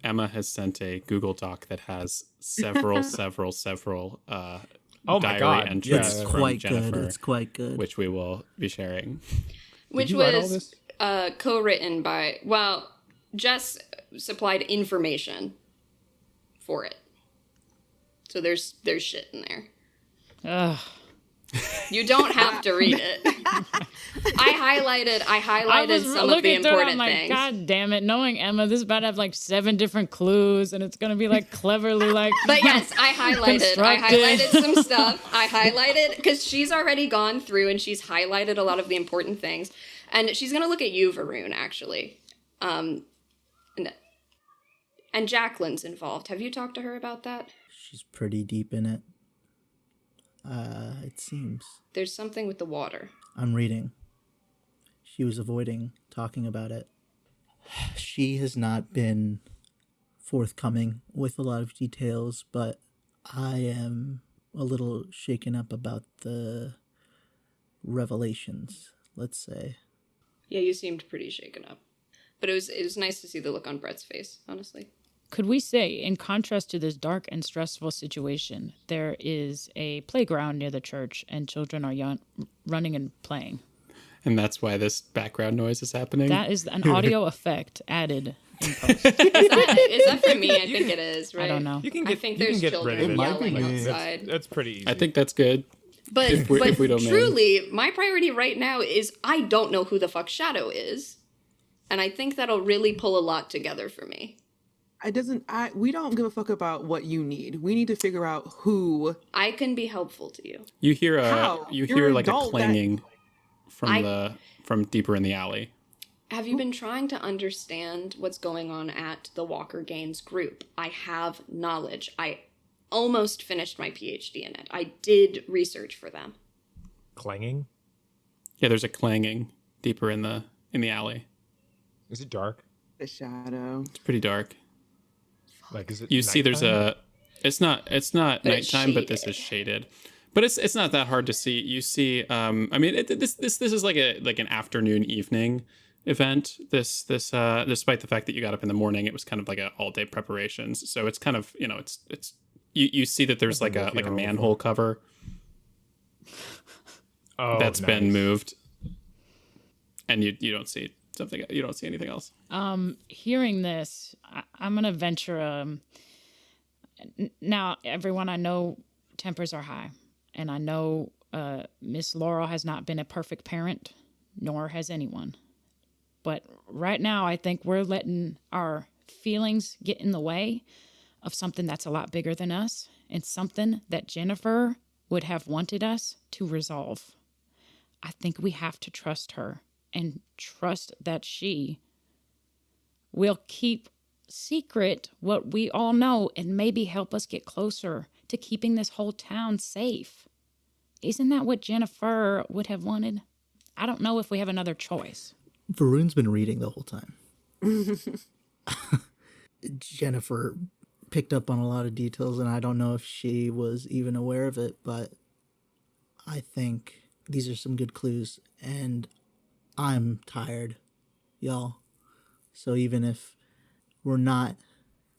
Emma has sent a Google Doc that has several Oh my diary God. entries Yeah, It's from quite Jennifer, good. It's quite good. which we will be sharing. Which you write all was this? co-written by, well, Jess supplied information for it. So there's shit in there. Ugh. You don't have to read it. I highlighted some of the looking through it, important I'm like, things. God damn it, knowing Emma, this is about to have like 7 different clues, and it's gonna be like cleverly like. But yes, I Constructed. highlighted some stuff. I highlighted because she's already gone through and she's highlighted a lot of the important things, and she's gonna look at you, Varun, actually. And Jacqueline's involved. Have you talked to her about that? She's pretty deep in it. It seems. There's something with the water. I'm reading. She was avoiding talking about it. She has not been forthcoming with a lot of details, but I am a little shaken up about the revelations, let's say. Yeah, you seemed pretty shaken up. But it was nice to see the look on Brett's face, honestly. Could we say, in contrast to this dark and stressful situation, there is a playground near the church and children are running and playing? And that's why this background noise is happening. That is an audio effect added in post. Is that for me? I think it is, right? I don't know. You can I get, think you there's can get rid of children it. might be yelling me. outside. That's pretty easy. I think that's good. But, if we don't mind. truly, my priority right now is I don't know who the fuck Shadow is. And I think that'll really pull a lot together for me. We don't give a fuck about what you need. We need to figure out who. I can be helpful to you. You hear How? you You're hear an like a adult that- clanging from deeper in the alley. Have you been trying to understand what's going on at the Walker Gaines group? I have knowledge. I almost finished my PhD in it. I did research for them. Clanging? Yeah, there's a clanging deeper in the alley. Is it dark? The shadow. It's pretty dark. Like, is it You see there's nighttime? it's not But it's nighttime, but this shaded. is shaded. But it's not that hard to see. You see I mean this is like an afternoon evening event. This despite the fact that you got up in the morning, it was kind of like a all day preparations. So it's kind of, it's you see that there's like a manhole cover that's been nice. moved. And you don't see something, you don't see anything else. Hearing this, I'm going to venture. Now, everyone, I know tempers are high. And I know Miss Laurel has not been a perfect parent, nor has anyone. But right now, I think we're letting our feelings get in the way of something that's a lot bigger than us and something that Jennifer would have wanted us to resolve. I think we have to trust her and trust that she will keep secret what we all know and maybe help us get closer to keeping this whole town safe. Isn't that what Jennifer would have wanted? I don't know if we have another choice. Varun's been reading the whole time. Jennifer picked up on a lot of details, and I don't know if she was even aware of it, but I think these are some good clues, and I'm tired, y'all. So even if we're not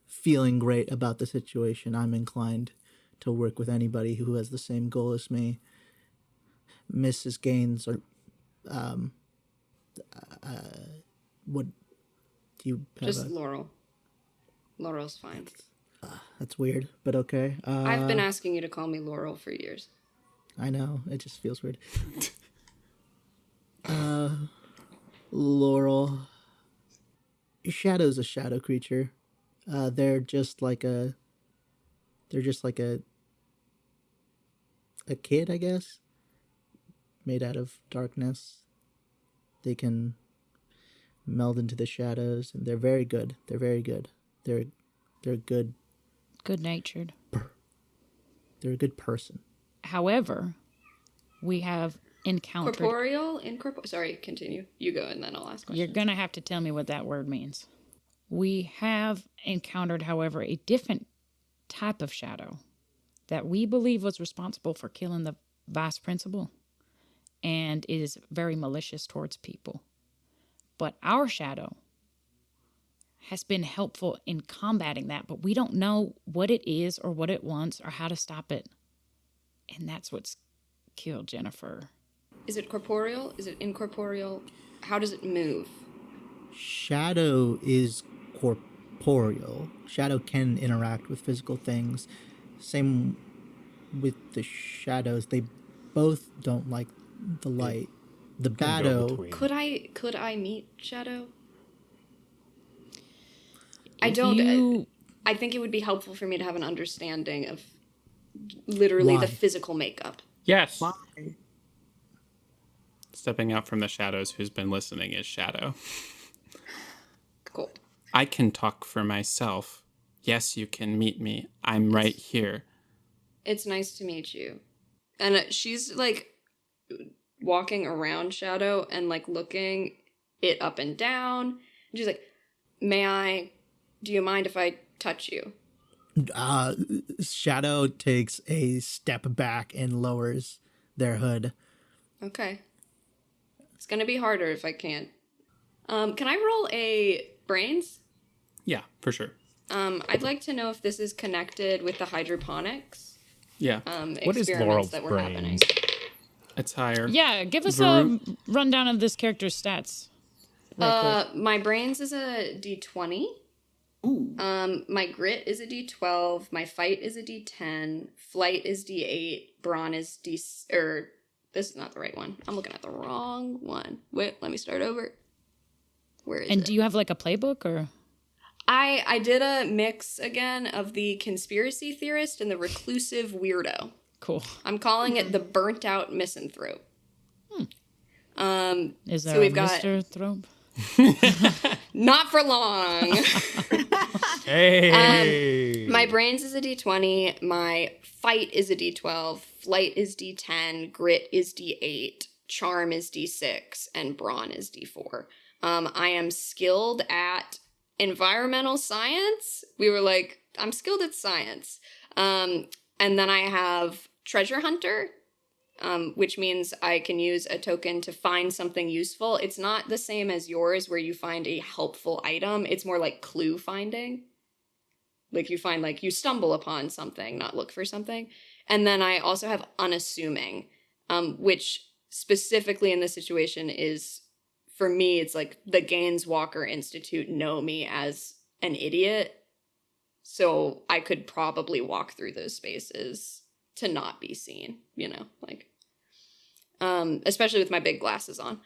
feeling great about the situation, I'm inclined to work with anybody who has the same goal as me. Mrs. Gaines, or What do you have? Just Laurel. Laurel's fine. That's weird, but okay. I've been asking you to call me Laurel for years. I know, it just feels weird. Laurel. Shadow's a shadow creature. They're just like a kid, I guess, made out of darkness. They can meld into the shadows, and they're very good. They're very good. They're good. Good-natured. They're a good person. However, we have encountered... Corporeal? Sorry, continue. You go, and then I'll ask questions. You're going to have to tell me what that word means. We have encountered, however, a different type of shadow that we believe was responsible for killing the vice principal and is very malicious towards people. But our shadow has been helpful in combating that, but we don't know what it is or what it wants or how to stop it. And that's what's killed Jennifer. Is it corporeal? Is it incorporeal? How does it move? Shadow is corporeal. Shadow can interact with physical things. Same with the shadows. They both don't like the light. The Bado. Could I meet Shadow? I don't. I think it would be helpful for me to have an understanding of literally Why? the physical makeup. Yes. Why? Stepping out from the shadows, who's been listening is Shadow. Cool. I can talk for myself. Yes, you can meet me. I'm right here. It's nice to meet you. And she's like walking around Shadow and like looking it up and down. And she's like, do you mind if I touch you? Shadow takes a step back and lowers their hood. Okay. It's going to be harder if I can't. Can I roll a brains? Yeah, for sure. I'd like to know if this is connected with the hydroponics Yeah. What is experiments Laurel's that were brains? happening. It's higher. Yeah, give us Varun- a rundown of this character's stats. Right quick. My brains is a D20. Ooh. My grit is a D12. My fight is a D10. Flight is D8. Brawn is this is not the right one. I'm looking at the wrong one. Wait, let me start over. Where is it? And do you have like a playbook or? I did a mix again of the conspiracy theorist and the reclusive weirdo. Cool. I'm calling it the burnt out misanthrope. Is there so a we've got Mr. Thrope? not for long. Hey. My brains is a D20. My fight is a D12. Flight is D10. Grit is D8. Charm is D6. And brawn is D4. I am skilled at environmental science. We were like, I'm skilled at science. And then I have treasure hunter, which means I can use a token to find something useful. It's not the same as yours where you find a helpful item. It's more like clue finding. Like you find, like you stumble upon something, not look for something. And then I also have unassuming, which specifically in this situation is, for me, it's like the Gaines Walker Institute know me as an idiot. So I could probably walk through those spaces to not be seen, you know, like, especially with my big glasses on.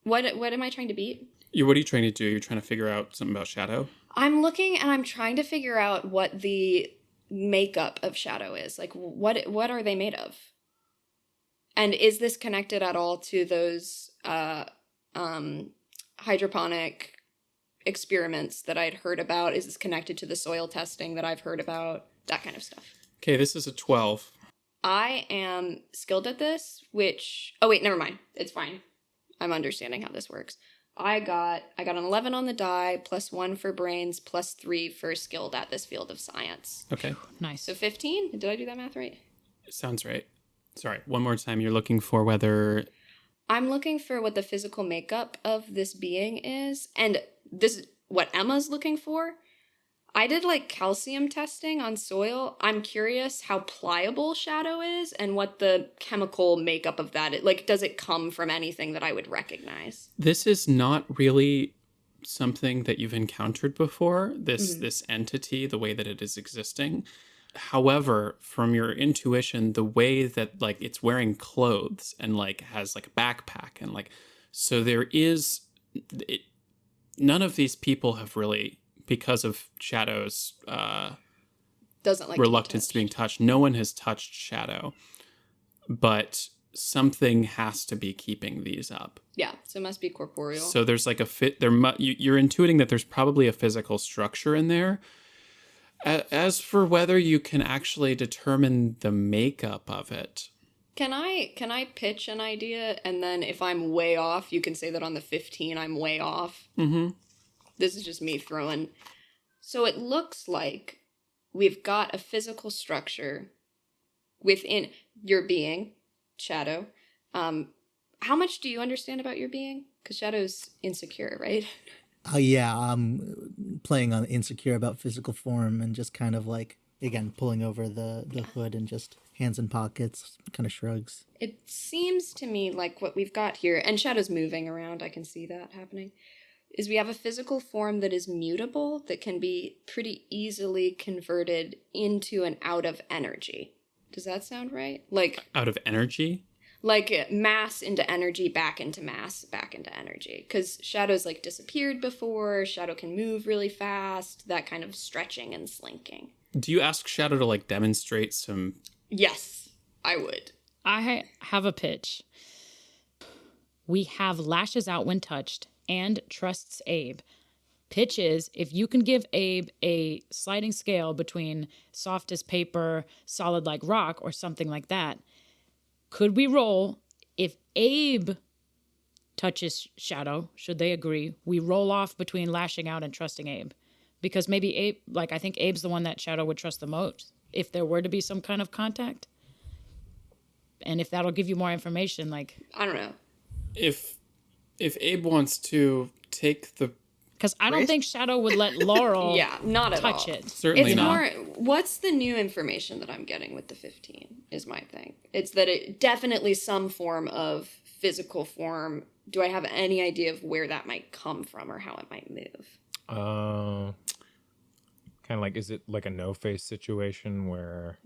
What am I trying to beat? What are you trying to do? You're trying to figure out something about Shadow? I'm looking and I'm trying to figure out what the makeup of Shadow is. Like, what are they made of? And is this connected at all to those hydroponic experiments that I'd heard about? Is this connected to the soil testing that I've heard about? That kind of stuff. Okay, this is a 12. I am skilled at this, which... Oh, wait, never mind. It's fine. I'm understanding how this works. I got an 11 on the die, +1 for brains, +3 for skilled at this field of science. Okay. Nice. So 15? Did I do that math right? Sounds right. Sorry, one more time. You're looking for whether... I'm looking for what the physical makeup of this being is, and this is what Emma's looking for. I did like calcium testing on soil. I'm curious how pliable shadow is and what the chemical makeup of that is. Like, does it come from anything that I would recognize? This is not really something that you've encountered before, this entity, the way that it is existing. However, from your intuition, the way that like it's wearing clothes and like has like a backpack and like, so there is none of these people have really, because of Shadow's doesn't like reluctance to being touched, no one has touched Shadow, but something has to be keeping these up. Yeah, so it must be corporeal. So there's like a fit there. You're intuiting that there's probably a physical structure in there. As for whether you can actually determine the makeup of it, Can I pitch an idea, and then if I'm way off, you can say that on the 15 I'm way off? Mm-hmm. This is just me throwing. So it looks like we've got a physical structure within your being, Shadow. How much do you understand about your being? Because Shadow's insecure, right? Yeah, I'm playing on insecure about physical form and just kind of like, again, pulling over the hood and just hands in pockets, kind of shrugs. It seems to me like what we've got here, and Shadow's moving around, I can see that happening, is we have a physical form that is mutable, that can be pretty easily converted into and out of energy. Does that sound right? Like out of energy? Like mass into energy, back into mass, back into energy. Because Shadow's like disappeared before, Shadow can move really fast, that kind of stretching and slinking. Do you ask Shadow to like demonstrate some? Yes, I would. I have a pitch. We have lashes out when touched and trusts Abe. Pitch is, if you can give Abe a sliding scale between soft as paper, solid like rock, or something like that, could we roll, if Abe touches Shadow, should they agree, we roll off between lashing out and trusting Abe? Because maybe Abe, like I think Abe's the one that Shadow would trust the most if there were to be some kind of contact. And if that'll give you more information, like... I don't know. If Abe wants to take the... Because I don't think Shadow would let Laurel not at touch all. it. Certainly it's not. More, what's the new information that I'm getting with the 15 is my thing. It's that it definitely some form of physical form. Do I have any idea of where that might come from or how it might move? Kind of like, is it like a no-face situation where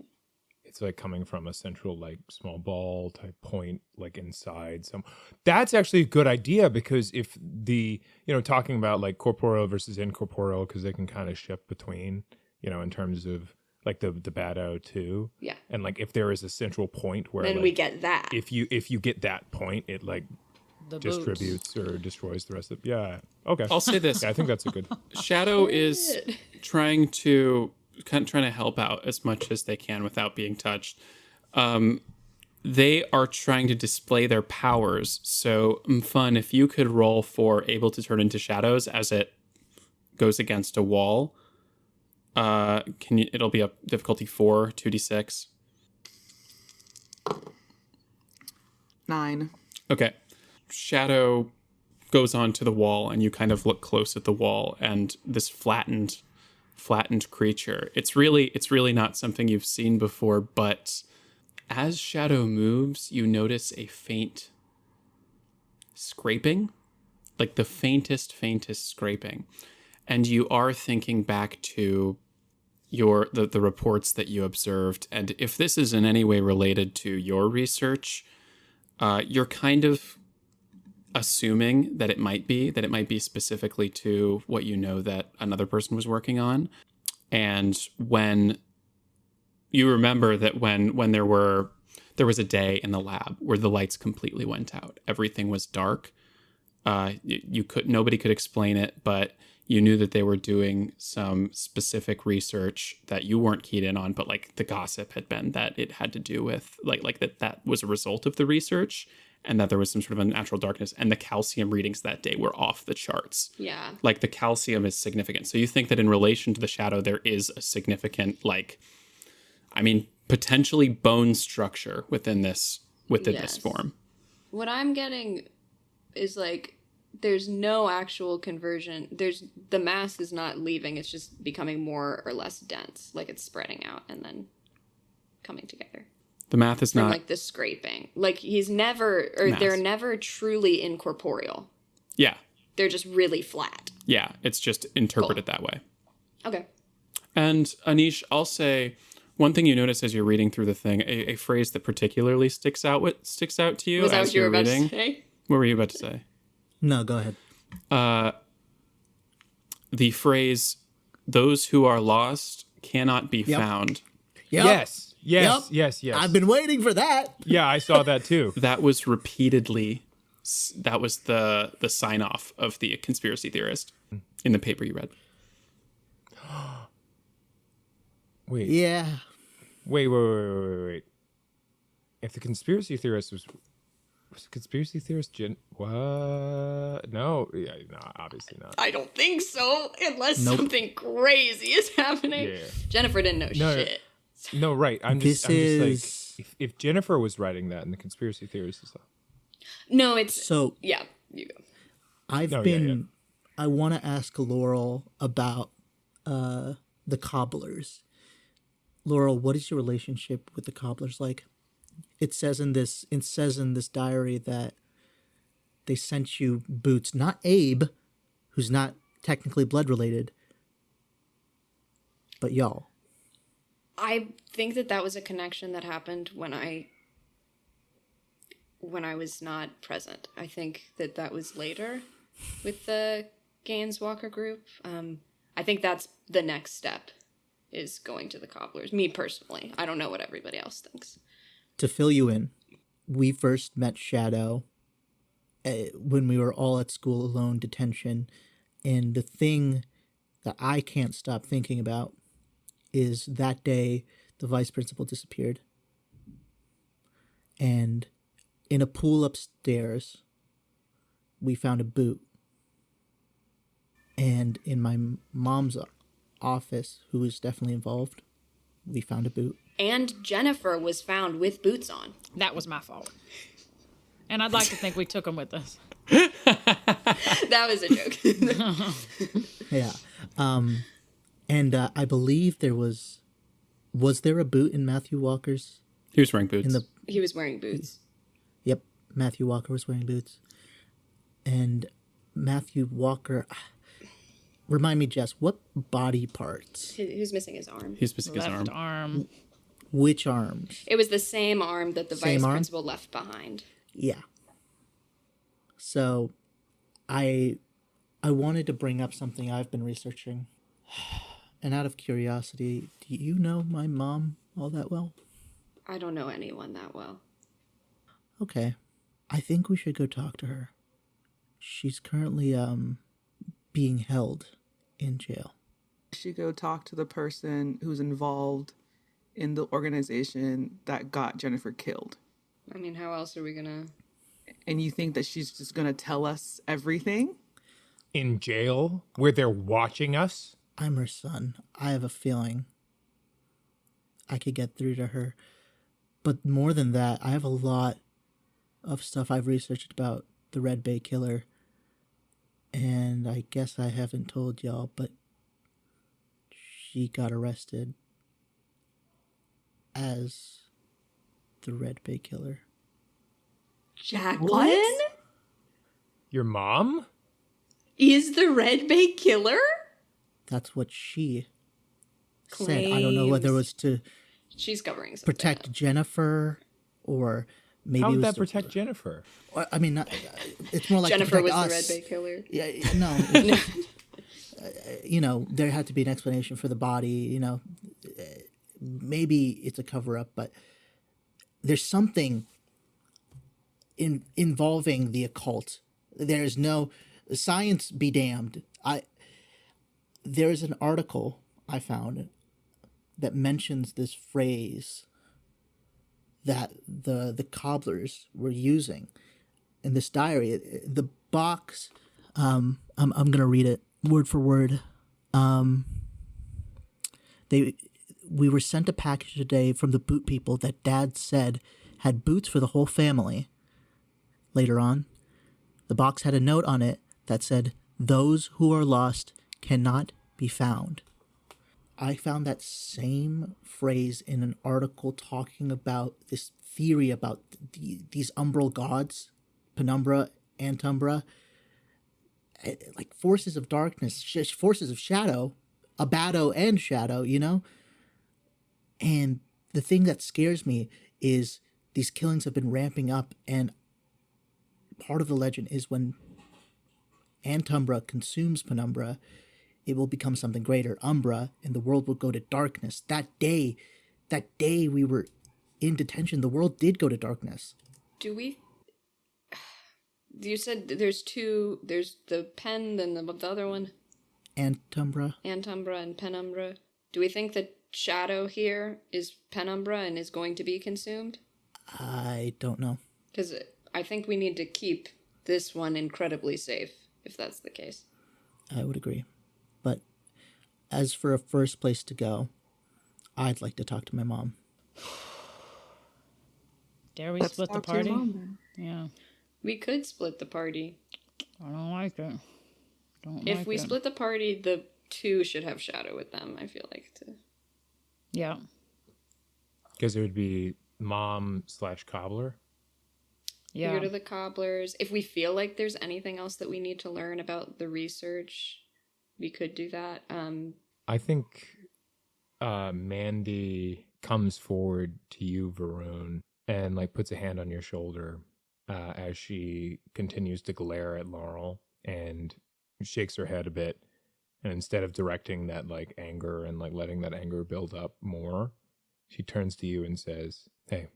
it's like coming from a central like small ball type point like inside some? That's actually a good idea, because if the, talking about like corporeal versus incorporeal, because they can kind of shift between, in terms of like the Bado too. Yeah. And like if there is a central point where then like, we get that. if you get that point, it like The distributes or destroys the rest of okay. I'll say this. Yeah, I think that's a good. Shadow is trying to help out as much as they can without being touched. They are trying to display their powers. So, Mfon, if you could roll for able to turn into shadows as it goes against a wall, it'll be a difficulty 4, 2d6. 9. Okay. Shadow goes onto the wall, and you kind of look close at the wall, and this flattened creature. It's really not something you've seen before, but as Shadow moves, you notice a faint scraping, like the faintest scraping. And you are thinking back to the reports that you observed, and if this is in any way related to your research, you're kind of assuming that it might be specifically to what you know that another person was working on. And when you remember that when there was a day in the lab where the lights completely went out, everything was dark. Nobody could explain it, but you knew that they were doing some specific research that you weren't keyed in on, but like the gossip had been that it had to do with like that was a result of the research, and that there was some sort of unnatural darkness, and the calcium readings that day were off the charts. Yeah. Like the calcium is significant. So you think that in relation to the shadow, there is a significant, potentially bone structure within this form. What I'm getting is like there's no actual conversion. The mass is not leaving. It's just becoming more or less dense. Like it's spreading out and then coming together. The math is from not like the scraping. Like he's never, or mass. they're never truly incorporeal. Yeah. They're just really flat. Yeah. It's just interpreted that way. Okay. And Anish, I'll say one thing you notice as you're reading through the thing, a phrase that particularly sticks out to you Was that as what you were you're about reading. to say? What were you about to say? No, go ahead. The phrase, "Those who are lost cannot be found." Yep. Yes. I've been waiting for that. Yeah, I saw that too. That was repeatedly. That was the sign off of the conspiracy theorist in the paper you read. Wait. Yeah. Wait. If the conspiracy theorist was the conspiracy theorist what? No, obviously not. I don't think so, unless something crazy is happening. Yeah. Jennifer didn't know shit. No, right. I'm just like, if Jennifer was writing that and the conspiracy theorist is No, it's So yeah. You go. I want to ask Laurel about the cobblers. Laurel, what is your relationship with the cobblers like? It says in this diary that they sent you boots, not Abe, who's not technically blood related, but y'all. I think that was a connection that happened when I was not present. I think that was later with the Gaines Walker group. I think that's the next step, is going to the cobblers. Me personally. I don't know what everybody else thinks. To fill you in, we first met Shadow when we were all at school alone, detention. And the thing that I can't stop thinking about is that day the vice principal disappeared. And in a pool upstairs, we found a boot. And in my mom's office, who was definitely involved, we found a boot. And Jennifer was found with boots on. That was my fault. And I'd like to think we took them with us. That was a joke. Yeah. And I believe was there a boot in Matthew Walker's? He was wearing boots. He was wearing boots. Yep, Matthew Walker was wearing boots. And Matthew Walker, remind me, Jess, what body parts? He was missing his arm. He's missing his Left arm. arm. Which arms? It was the same arm that the Same vice arm? principal left behind. Yeah. So, I wanted to bring up something I've been researching. And out of curiosity, do you know my mom all that well? I don't know anyone that well. Okay. I think we should go talk to her. She's currently being held in jail. She go talk to the person who's involved in the organization that got Jennifer killed. I mean, how else are we gonna... And you think that she's just gonna tell us everything? in jail where they're watching us. I'm her son. I have a feeling I could get through to her. But more than that, I have a lot of stuff I've researched about the Red Bay Killer. And I guess I haven't told y'all, but she got arrested as the Red Bay Killer. Jacqueline Your mom? is the Red Bay Killer? That's what she said. I don't know whether it was to She's covering something protect up. Jennifer or maybe How it would was that to- protect Jennifer? I mean, it's more like to Jennifer protect was us. the Red Bay Killer. Yeah, no. You know, there had to be an explanation for the body. You know, maybe it's a cover up, but there's something involving the occult. There's no science be damned. There's an article I found that mentions this phrase that the cobblers were using in this diary. The box, I'm gonna read it word for word. We were sent a package today from the boot people that Dad said had boots for the whole family. Later on, the box had a note on it that said, "Those who are lost cannot be found." I found that same phrase in an article talking about this theory about these umbral gods, penumbra, antumbra, like forces of darkness, forces of shadow, abado and shadow, you know? And the thing that scares me is these killings have been ramping up, and part of the legend is when antumbra consumes penumbra, it will become something greater, umbra, and the world will go to darkness. That day we were in detention, the world did go to darkness. You said there's two, there's the pen and the other one? Antumbra and penumbra. Do we think that shadow here is penumbra and is going to be consumed? I don't know. Because I think we need to keep this one incredibly safe, if that's the case. I would agree. But as for a first place to go, I'd like to talk to my mom. Dare we split the party? Yeah. We could split the party. I don't like it. If we split the party, the two should have shadow with them, I feel like. Yeah. Because it would be mom/cobbler. Yeah. We go to the cobblers. If we feel like there's anything else that we need to learn about the research, we could do that. I think Mandy comes forward to you, Varun, and like puts a hand on your shoulder as she continues to glare at Laurel and shakes her head a bit. And instead of directing that like anger and like letting that anger build up more, she turns to you and says, "Hey,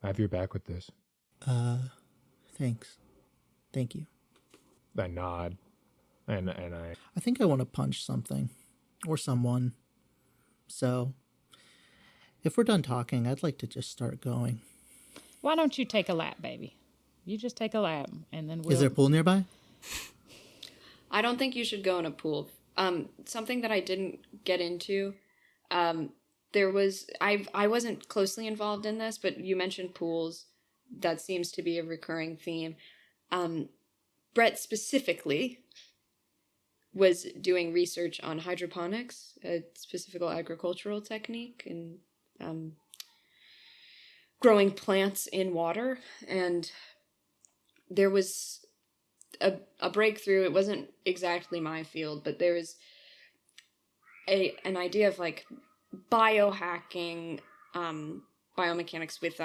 I have your back with this." Thanks. Thank you. I nod. And I think I want to punch something or someone. So if we're done talking, I'd like to just start going. Why don't you take a lap, baby? You just take a lap, and then we'll... Is there a pool nearby? I don't think you should go in a pool. Something that I didn't get into, there was... I wasn't closely involved in this, but you mentioned pools. That seems to be a recurring theme. Brett specifically was doing research on hydroponics, a specific agricultural technique, and growing plants in water. And there was a breakthrough. It wasn't exactly my field, but there was an idea of like biohacking, biomechanics with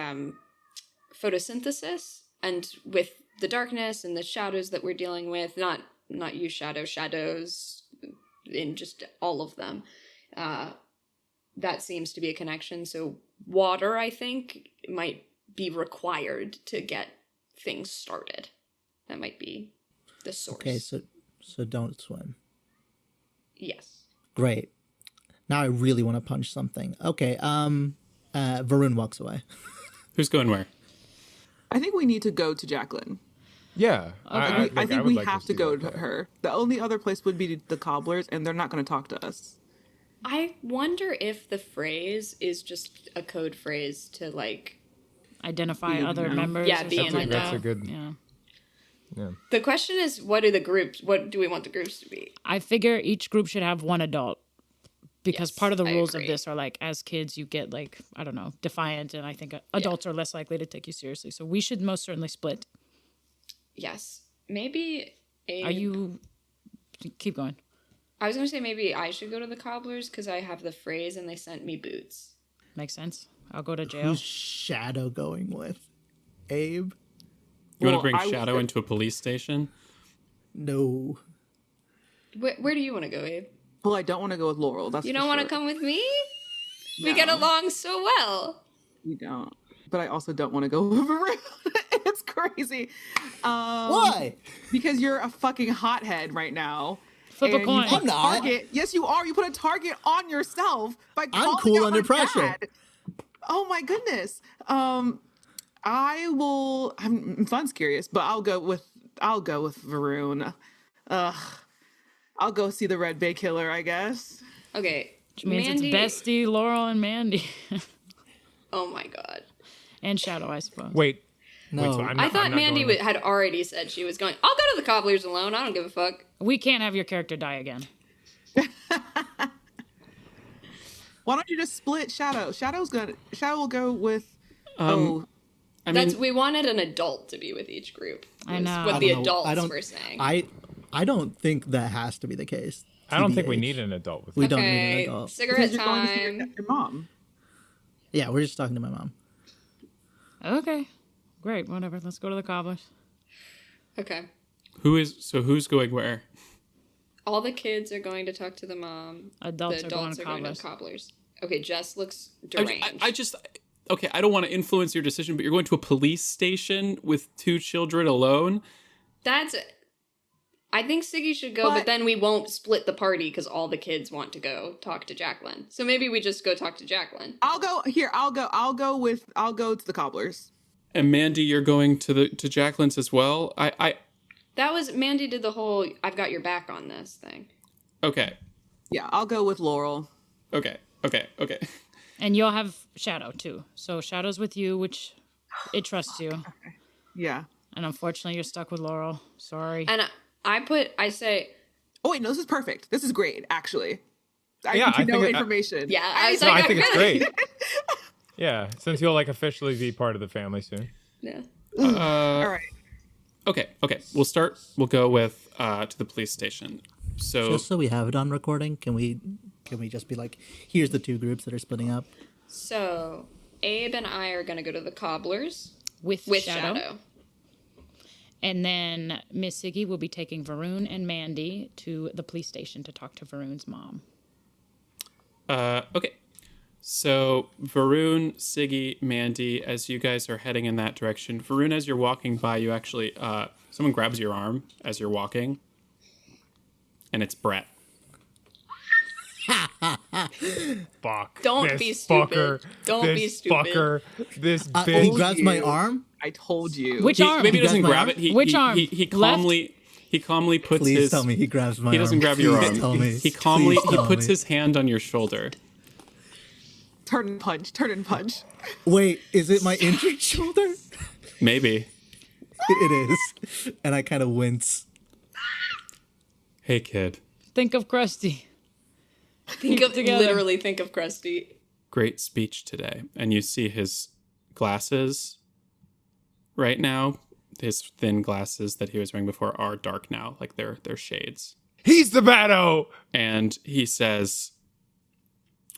photosynthesis, and with the darkness and the shadows that we're dealing with, not you shadows in just all of them. That seems to be a connection. So water, I think, might be required to get things started. That might be the source. Okay, so don't swim. Yes. Great. Now I really want to punch something. Okay, Varun walks away. Who's going where? I think we need to go to Jacqueline. Yeah. I think we have to go to her. The only other place would be the cobblers, and they're not going to talk to us. I wonder if the phrase is just a code phrase to, like... identify other members. Yeah, be in the know. That's a good... Yeah. The question is, what do we want the groups to be? I figure each group should have one adult. Because part of the rules of this are like, as kids, you get like, I don't know, defiant. And I think adults are less likely to take you seriously. So we should most certainly split. Yes. Maybe Are you... Keep going. I was going to say maybe I should go to the cobblers because I have the phrase and they sent me boots. Makes sense. I'll go to jail. Who's Shadow going with? Abe? You want to bring Shadow into a police station? No. Where do you want to go, Abe? Well, I don't want to go with Laurel. That's You don't want to come with me? No. We get along so well. You don't. But I also don't want to go with Varun. It's crazy. Why? Because you're a fucking hothead right now. Flip a coin. I'm not. Yes, you are. You put a target on yourself by calling I'm cool out under my pressure. dad. Oh my goodness. Mfon's curious, but I'll go with Varun. I'll go see the Red Bay Killer, I guess. Okay. Which means Mandy... it's Bestie, Laurel, and Mandy. Oh my god. And Shadow, I suppose. Wait, No. Wait, so I thought Mandy had already said she was going. I'll go to the cobblers alone. I don't give a fuck. We can't have your character die again. Why don't you just split Shadow? Shadow will go with. We wanted an adult to be with each group. I know. What I the don't know. adults were saying. I don't think that has to be the case. I don't think we TBH. need an adult with We us. don't need an adult. Cigarette Because you're going to see time. your mom. Yeah, we're just talking to my mom. Okay. Great. Whatever. Let's go to the cobblers. Okay. Who's going where? All the kids are going to talk to the mom. Adults the are going adults to are going to cobblers. cobblers. Okay, Jess looks deranged. I don't want to influence your decision, but you're going to a police station with 2 children alone? I think Siggy should go, but then we won't split the party because all the kids want to go talk to Jacqueline. So maybe we just go talk to Jacqueline. I'll go to the cobblers. And Mandy, you're going to Jacqueline's as well? That was Mandy did the whole I've got your back on this thing. Okay. Yeah, I'll go with Laurel. Okay. And you'll have Shadow, too. So Shadow's with you, which it trusts you. Okay. Yeah. And unfortunately, you're stuck with Laurel. Sorry. And I say... Oh, wait, no, this is perfect. This is great, actually. I need to know think information. Yeah, I think it's great. Yeah, since you'll officially be part of the family soon. Yeah. All right. Okay. We'll go with to the police station. So Just so we have it on recording, can we just be like, here's the 2 groups that are splitting up? So Abe and I are going to go to the cobblers with Shadow. Shadow. And then Miss Siggy will be taking Varun and Mandy to the police station to talk to Varun's mom. okay. So Varun, Siggy, Mandy, as you guys are heading in that direction, Varun, as you're walking by, you actually someone grabs your arm as you're walking, and it's Brett. Fuck. Don't this be stupid. Fucker, Don't this be stupid. Fucker, this He bitch. grabs my arm? I told you. Which arm? Maybe he doesn't grabs my grab arm? it. Which arm? He Left? calmly puts Please his. tell me he grabs my arm. He doesn't grab your Please arm. Tell me. He Please tell puts me. his hand on your shoulder. Turn and punch. Wait, is it my injured shoulder? Maybe. It is. And I kind of wince. Hey, kid. Think of Krusty. Think of Krusty. Great speech today. And you see his glasses right now. His thin glasses that he was wearing before are dark now, like they're shades. He's the bado. And he says,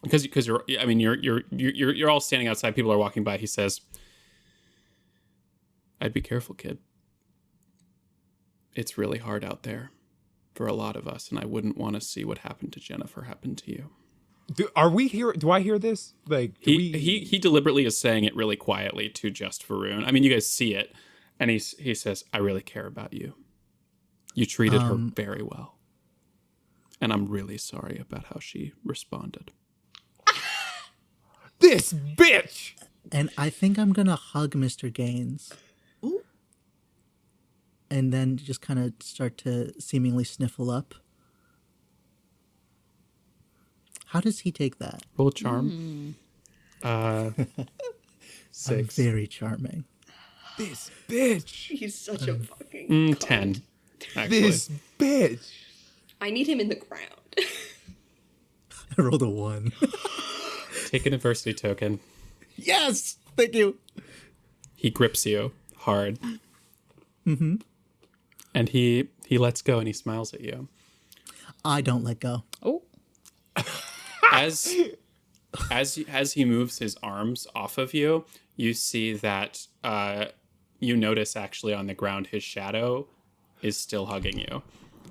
because you're all standing outside. People are walking by. He says, "I'd be careful, kid. It's really hard out there for a lot of us, and I wouldn't want to see what happened to Jennifer happen to you." Are we here? Do I hear this? Like He deliberately is saying it really quietly to just Varun. I mean, you guys see it, and he says, "I really care about you. You treated her very well, and I'm really sorry about how she responded." This bitch. And I think I'm going to hug Mr. Gaines. Ooh. And then just kind of start to seemingly sniffle up. How does he take that? Roll charm. 6. I'm very charming. This bitch. He's such a fucking 10. Actually. This bitch. I need him in the ground. I rolled a 1. Take an adversity token. Yes! Thank you. He grips you hard. Mm-hmm. And he lets go and he smiles at you. I don't let go. Oh. As he moves his arms off of you, you see that you notice actually on the ground his shadow is still hugging you.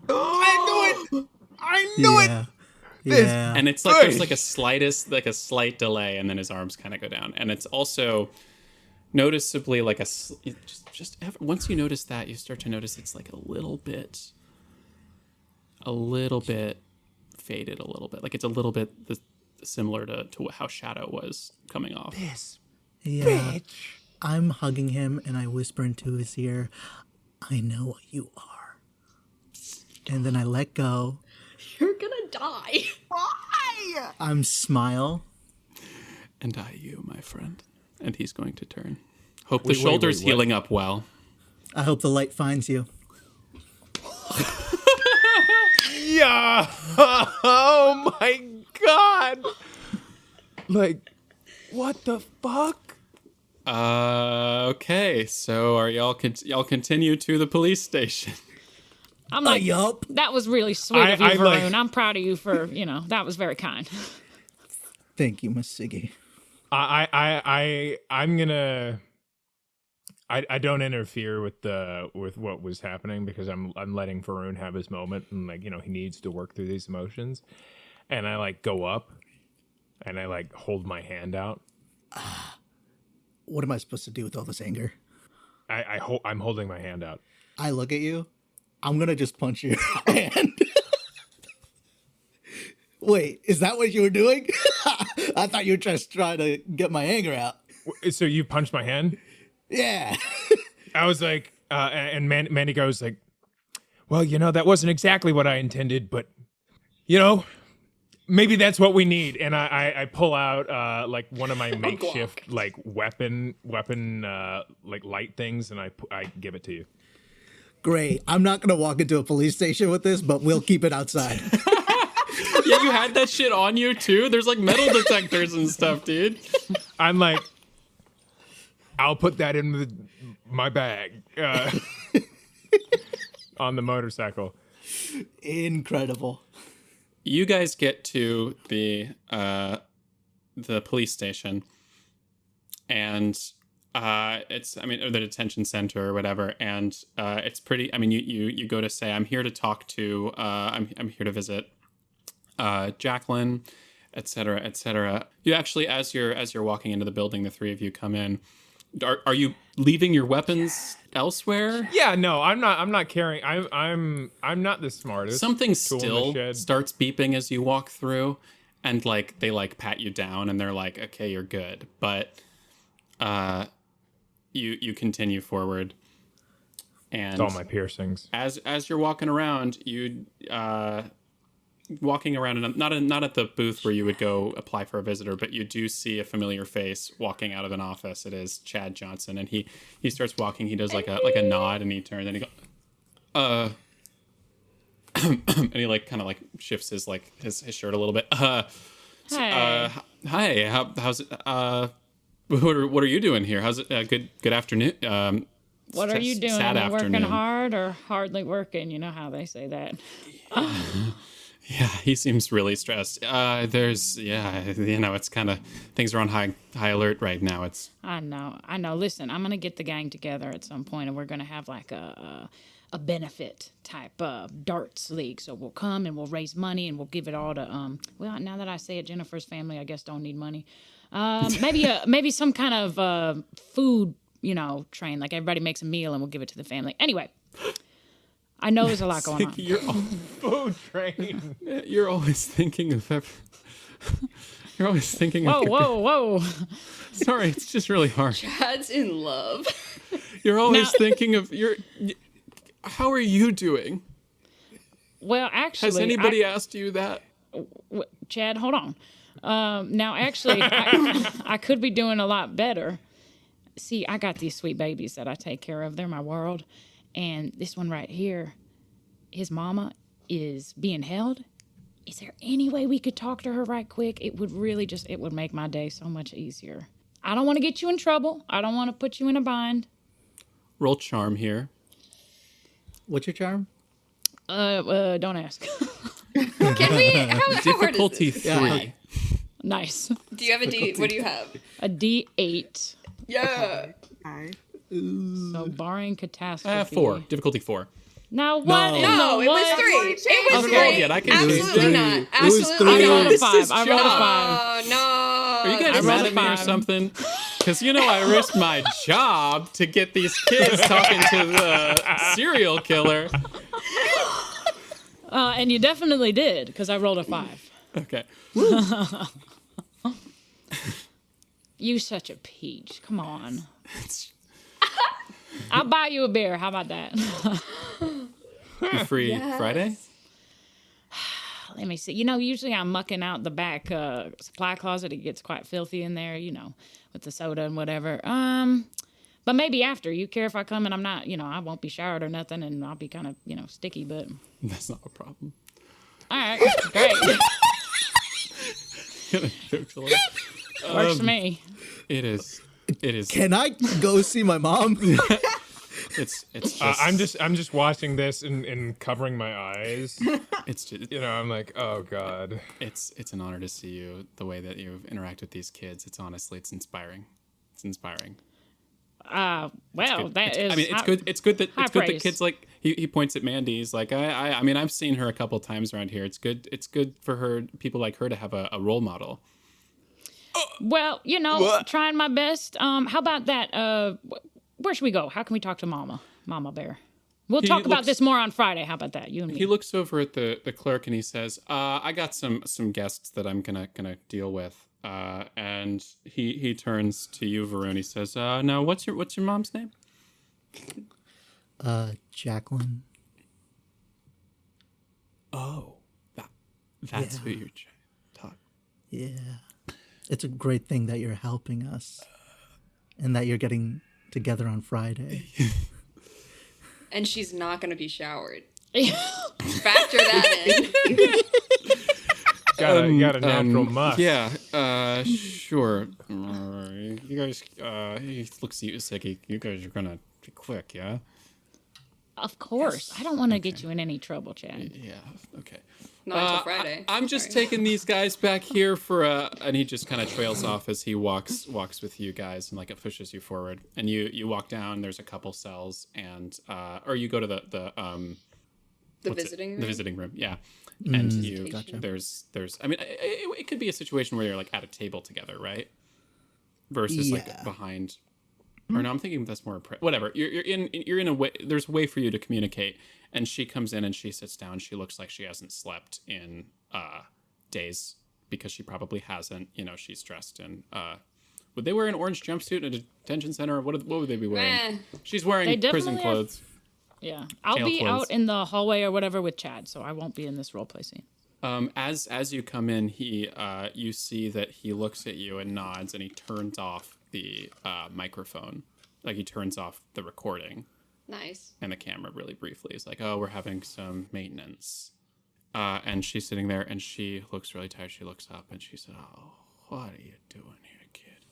I knew it. Yeah. And it's like there's like a slight delay, and then his arms kind of go down, and it's also noticeably like once you notice that, you start to notice it's like a little bit faded, a little bit, like it's a little bit similar to how Shadow was coming off. This Yeah. bitch. I'm hugging him and I whisper into his ear, "I know what you are." And then I let go. You're gonna die. Why? I'm smile. And I you, my friend. And he's going to turn. Hope the shoulder's healing up well. I hope the light finds you. Yeah. Oh my God. Like, what the fuck? Okay. So are y'all continue to the police station? I'm like, yup. that was really sweet of you, Varun. I'm proud of you for, that was very kind. Thank you, Miss Siggy. I'm gonna. I don't interfere with what was happening because I'm letting Varun have his moment and like he needs to work through these emotions, and I like go up, and I like hold my hand out. What am I supposed to do with all this anger? I'm holding my hand out. I look at you. I'm gonna just punch your hand. Wait, is that what you were doing? I thought you were just trying to get my anger out. So you punched my hand? Yeah. I was like, and Mandy goes like, well, that wasn't exactly what I intended, but, maybe that's what we need. And I pull out like one of my makeshift like weapon like light things, and I give it to you. Great. I'm not going to walk into a police station with this, but we'll keep it outside. Yeah, you had that shit on you too? There's like metal detectors and stuff, dude. I'm like, I'll put that in my bag on the motorcycle. Incredible. You guys get to the police station, and or the detention center or whatever, and it's pretty. I mean, you go to say, I'm here to talk to. I'm here to visit Jacqueline, etc., etc. You actually, as you're walking into the building, the three of you come in. Are you leaving your weapons elsewhere? Yeah, no, I'm not carrying. I'm not the smartest. Something still starts beeping as you walk through, and like they like pat you down, and they're like, "Okay, you're good." But you continue forward, and it's all my piercings. As you're walking around, walking around, and not at the booth where you would go apply for a visitor, but you do see a familiar face walking out of an office. It is Chad Johnson, and he starts walking. He does like a nod, and he turns, and he goes, and he like kind of like shifts his like his shirt a little bit. Hey. Hi. How's it? What are you doing here? How's it? Good afternoon. What are you doing? Sad Are you working afternoon. hard or hardly working? You know how they say that. Yeah, he seems really stressed. It's kind of, things are on high alert right now. I know. Listen, I'm gonna get the gang together at some point, and we're gonna have like a benefit type darts league. So we'll come and we'll raise money, and we'll give it all to well, now that I say it, Jennifer's family, I guess, don't need money. Maybe some kind of food, train. Like everybody makes a meal, and we'll give it to the family. Anyway. I know there's a lot going on. You're food train. You're always thinking of You're always thinking of... Whoa. Sorry, it's just really hard. Chad's in love. You're always thinking of... How are you doing? Well, actually... Has anybody asked you that? Chad, hold on. Now, actually, I could be doing a lot better. See, I got these sweet babies that I take care of. They're my world. And this one right here, his mama is being held. Is there any way we could talk to her right quick? It would really it would make my day so much easier. I don't want to get you in trouble. I don't want to put you in a bind. Roll charm here. What's your charm? Don't ask. Can we? How Difficulty hard is this? 3. Yeah. Nice. Do you have a D? What do you have? A D8. Yeah. Okay. So barring catastrophe. 4. Difficulty 4. Now what? No, it was 3. It was Okay. 3. Roll again. I can do it. Absolutely not. It was Absolutely three. I rolled a not. 5. I rolled a 5. Oh no! Are you guys I mad rolled at a me or 5. something? Because I risked my job to get these kids talking to the serial killer. And you definitely did, because I rolled a 5. Okay. You such a peach. Come on. I'll buy you a beer. How about that? You free Friday? Let me see. Usually I'm mucking out the back supply closet. It gets quite filthy in there, with the soda and whatever. But maybe after. You care if I come and I'm not, I won't be showered or nothing, and I'll be kind of, sticky, but... That's not a problem. All right, great. Works for me. It is. Can I go see my mom? It's just, I'm just watching this and covering my eyes. It's just, I'm like, oh God. It's an honor to see you, the way that you interact with these kids. It's inspiring. It's inspiring. Well, that it's, is. I mean, it's good. It's good that praise. Kids like he points at Mandy. He's like, I mean, I've seen her a couple times around here. It's good. It's good for her, people like her, to have a role model. Well, trying my best. How about that? Where should we go? How can we talk to Mama Bear? We'll talk about this more on Friday. How about that? You and me. He looks over at the clerk and he says, I got some guests that I'm gonna deal with. And he turns to you, Varun. He says, "Now, what's your mom's name?" Jacqueline. Oh, that's who you're talking. Yeah, it's a great thing that you're helping us, and that you're getting together on Friday. And she's not going to be showered. Factor that in. Got a natural must. Yeah, sure. You guys, he looks at you, Siki. You guys are gonna be quick, yeah? Of course. Yes. I don't want to get you in any trouble, Chad. Yeah, okay. Not until Friday. I'm just taking these guys back here for and he just kind of trails off as he walks with you guys, and like it pushes you forward. And you walk down, there's a couple cells, and or you go to the visiting room? The visiting room, yeah. And gotcha. there's I mean, it could be a situation where you're like at a table together, right? Versus like behind, or no, I'm thinking that's more whatever. You're in a way. There's a way for you to communicate. And she comes in and she sits down. She looks like she hasn't slept in days, because she probably hasn't. She's dressed in. Would they wear an orange jumpsuit in a detention center? What would they be wearing? She's wearing prison clothes. Yeah, I'll be out in the hallway or whatever with Chad, so I won't be in this roleplay scene. As you come in, you see that he looks at you and nods, and he turns off the microphone, like he turns off the recording. Nice. And the camera really briefly. He's like, "Oh, we're having some maintenance," and she's sitting there, and she looks really tired. She looks up and she said, "Oh, what are you doing here, kid?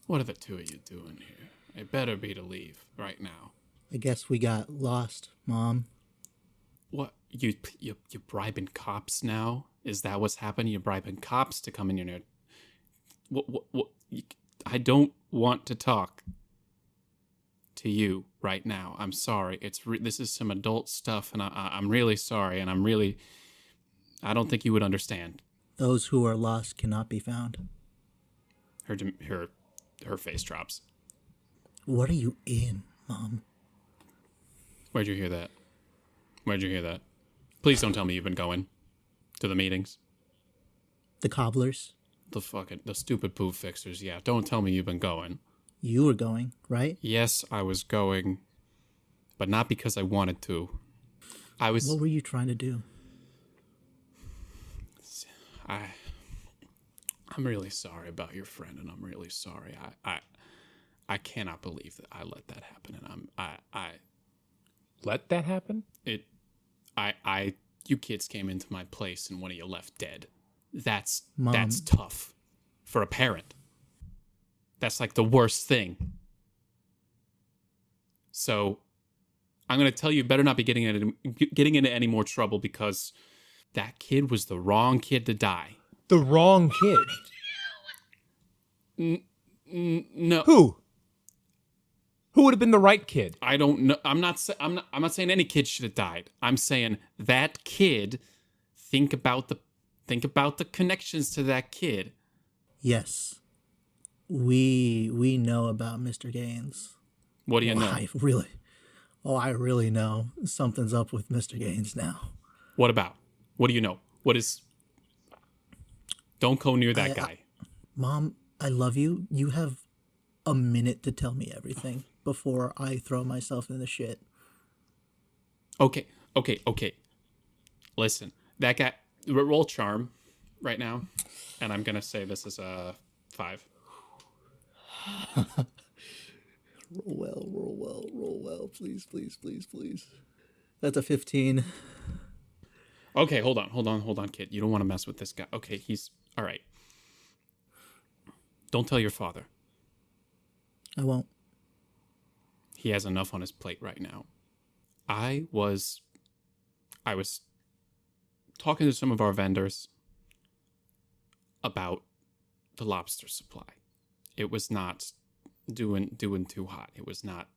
What are the two of you doing here? It better be to leave right now." I guess we got lost, Mom. What, you bribing cops now? Is that what's happening? You're bribing cops to come in here? What? I don't want to talk to you right now. I'm sorry. This is some adult stuff, and I'm really sorry, and I don't think you would understand. Those who are lost cannot be found. Her face drops. What are you in, Mom? Where'd you hear that? Please don't tell me you've been going to the meetings. The cobblers? The stupid poo fixers, yeah. Don't tell me you've been going. You were going, right? Yes, I was going, but not because I wanted to. What were you trying to do? I'm really sorry about your friend, and I'm really sorry. I cannot believe that I let that happen, and I let that happen? You kids came into my place and one of you left dead. That's Mom. Tough for a parent. That's like the worst thing. So I'm going to tell you better not be getting into any more trouble, because that kid was the wrong kid to die. The wrong kid? No. Who? Who would have been the right kid? I don't know. I'm not saying any kid should have died. I'm saying that kid. Think about the connections to that kid. Yes. We know about Mr. Gaines. What do you know? I really know something's up with Mr. Gaines now. What about? What do you know? What is? Don't go near that guy. Mom, I love you. You have a minute to tell me everything before I throw myself in the shit. Okay. Listen, that guy. Roll charm right now, and I'm gonna say this is a 5. Roll well. Please, please, please, please. That's a 15. Okay, hold on, kid. You don't want to mess with this guy. Okay, he's all right. Don't tell your father. I won't. He has enough on his plate right now. I was talking to some of our vendors about the lobster supply. It was not doing too hot. It was not.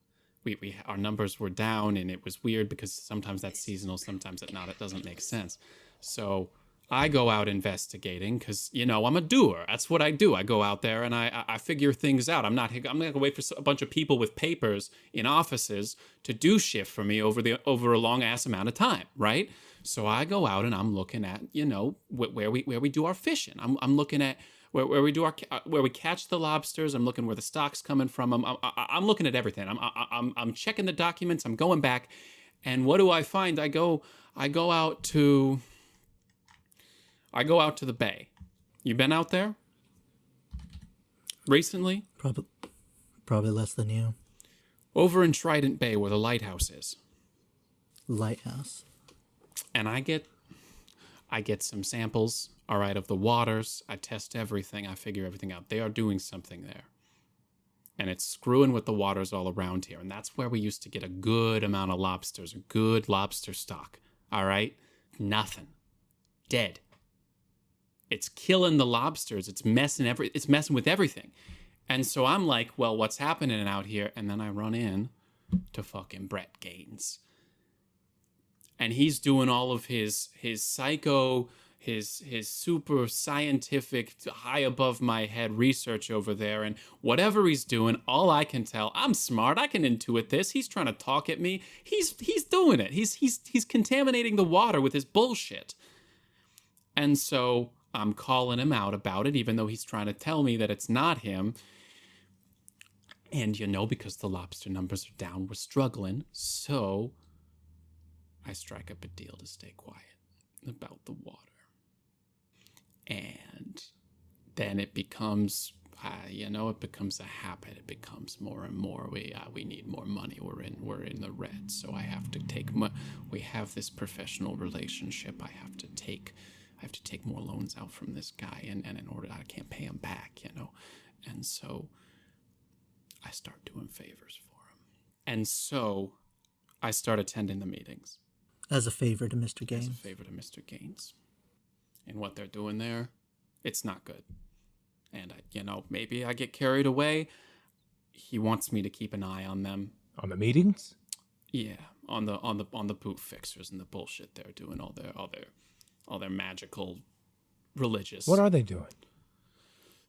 We our numbers were down, and it was weird because sometimes that's seasonal, sometimes it's not. It doesn't make sense. So I go out investigating because, I'm a doer. That's what I do. I go out there and I figure things out. I'm not going to wait for a bunch of people with papers in offices to do shift for me over a long ass amount of time, right? So I go out and I'm looking at, where we do our fishing. I'm looking at where we do where we catch the lobsters. I'm looking where the stock's coming from. I'm looking at everything. I'm checking the documents. I'm going back, and what do I find? I go out to the bay. You been out there recently? Probably less than you. Over in Trident Bay, where the lighthouse is. Lighthouse. And I get some samples, all right, of the waters. I test everything. I figure everything out. They are doing something there. And it's screwing with the waters all around here. And that's where we used to get a good amount of lobsters, a good lobster stock, all right? Nothing. Dead. It's killing the lobsters. It's messing with everything. And so I'm like, well, what's happening out here? And then I run in to fucking Brett Gaines. And he's doing all of his psycho, his super scientific, high above my head research over there. And whatever he's doing, all I can tell, I'm smart. I can intuit this. He's trying to talk at me. He's doing it. He's contaminating the water with his bullshit. And so I'm calling him out about it, even though he's trying to tell me that it's not him. And because the lobster numbers are down, we're struggling. So I strike up a deal to stay quiet about the water. And then it becomes, it becomes a habit. It becomes more and more. We need more money. We're in the red. So I have to take. We have this professional relationship. I have to take more loans out from this guy, and in order, I can't pay him back, And so I start doing favors for him. And so I start attending the meetings. As a favor to Mr. Gaines. As a favor to Mr. Gaines. And what they're doing there, it's not good. And, maybe I get carried away. He wants me to keep an eye on them. On the meetings? Yeah, on the poop fixers and the bullshit they're doing, all their magical religious. What are they doing?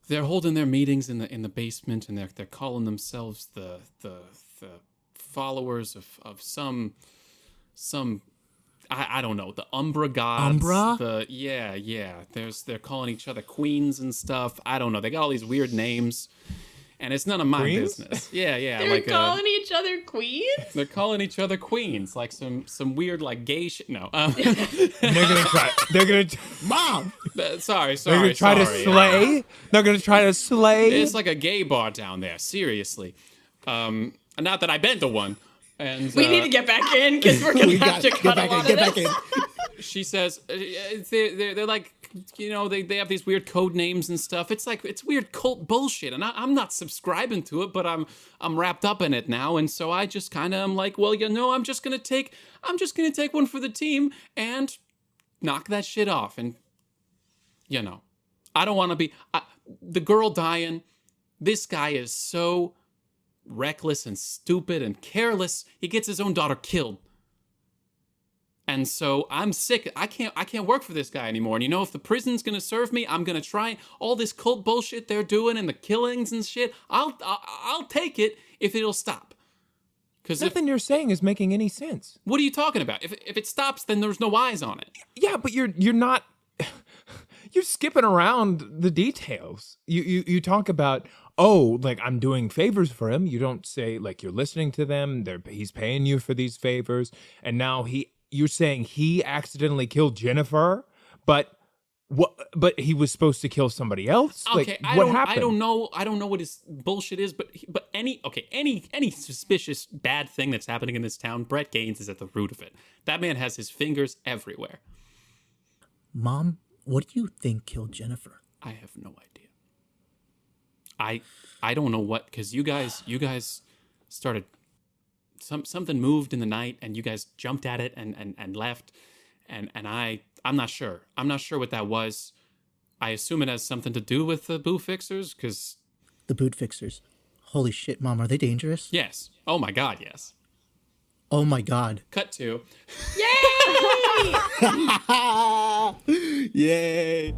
They're holding their meetings in the basement, and they're calling themselves the followers of some I don't know, the Umbra gods. Umbra? Yeah. They're calling each other queens and stuff. I don't know. They got all these weird names, and it's none of my business. Yeah. They're calling each other queens? They're calling each other queens, like some weird like gay shit. No. They're gonna Mom. Sorry. They're gonna try to slay. They're gonna try to slay. It's like a gay bar down there. Seriously. Not that I've been to one. And we need to get back in because we're gonna have to cut a lot of this. She says they're like, they have these weird code names and stuff. It's weird cult bullshit, and I'm not subscribing to it, but I'm wrapped up in it now, and so I just kind of am like, well, I'm just gonna take one for the team and knock that shit off, and I don't want to be the girl dying. This guy is so reckless and stupid and careless. He gets his own daughter killed. And so I'm sick. I can't work for this guy anymore. And if the prison's gonna serve me, I'm gonna try all this cult bullshit they're doing and the killings and shit. I'll take it if it'll stop. Because nothing you're saying is making any sense. What are you talking about? If it stops, then there's no eyes on it. Yeah, but you're not. You're skipping around the details. You talk about, like I'm doing favors for him. You don't say like you're listening to them. He's paying you for these favors, and now you're saying he accidentally killed Jennifer, but What? But he was supposed to kill somebody else. Okay, Like, what happened? I don't know. I don't know what his bullshit is. But any suspicious bad thing that's happening in this town, Brett Gaines is at the root of it. That man has his fingers everywhere. Mom, what do you think killed Jennifer? I have no idea. I don't know what, because you guys started something moved in the night and you guys jumped at it and left, and I'm not sure. I'm not sure what that was. I assume it has something to do with the boo fixers, because The boot fixers. Holy shit, Mom, are they dangerous? yes. Oh my God, yes. Oh my God. Cut to. Yay! Yay!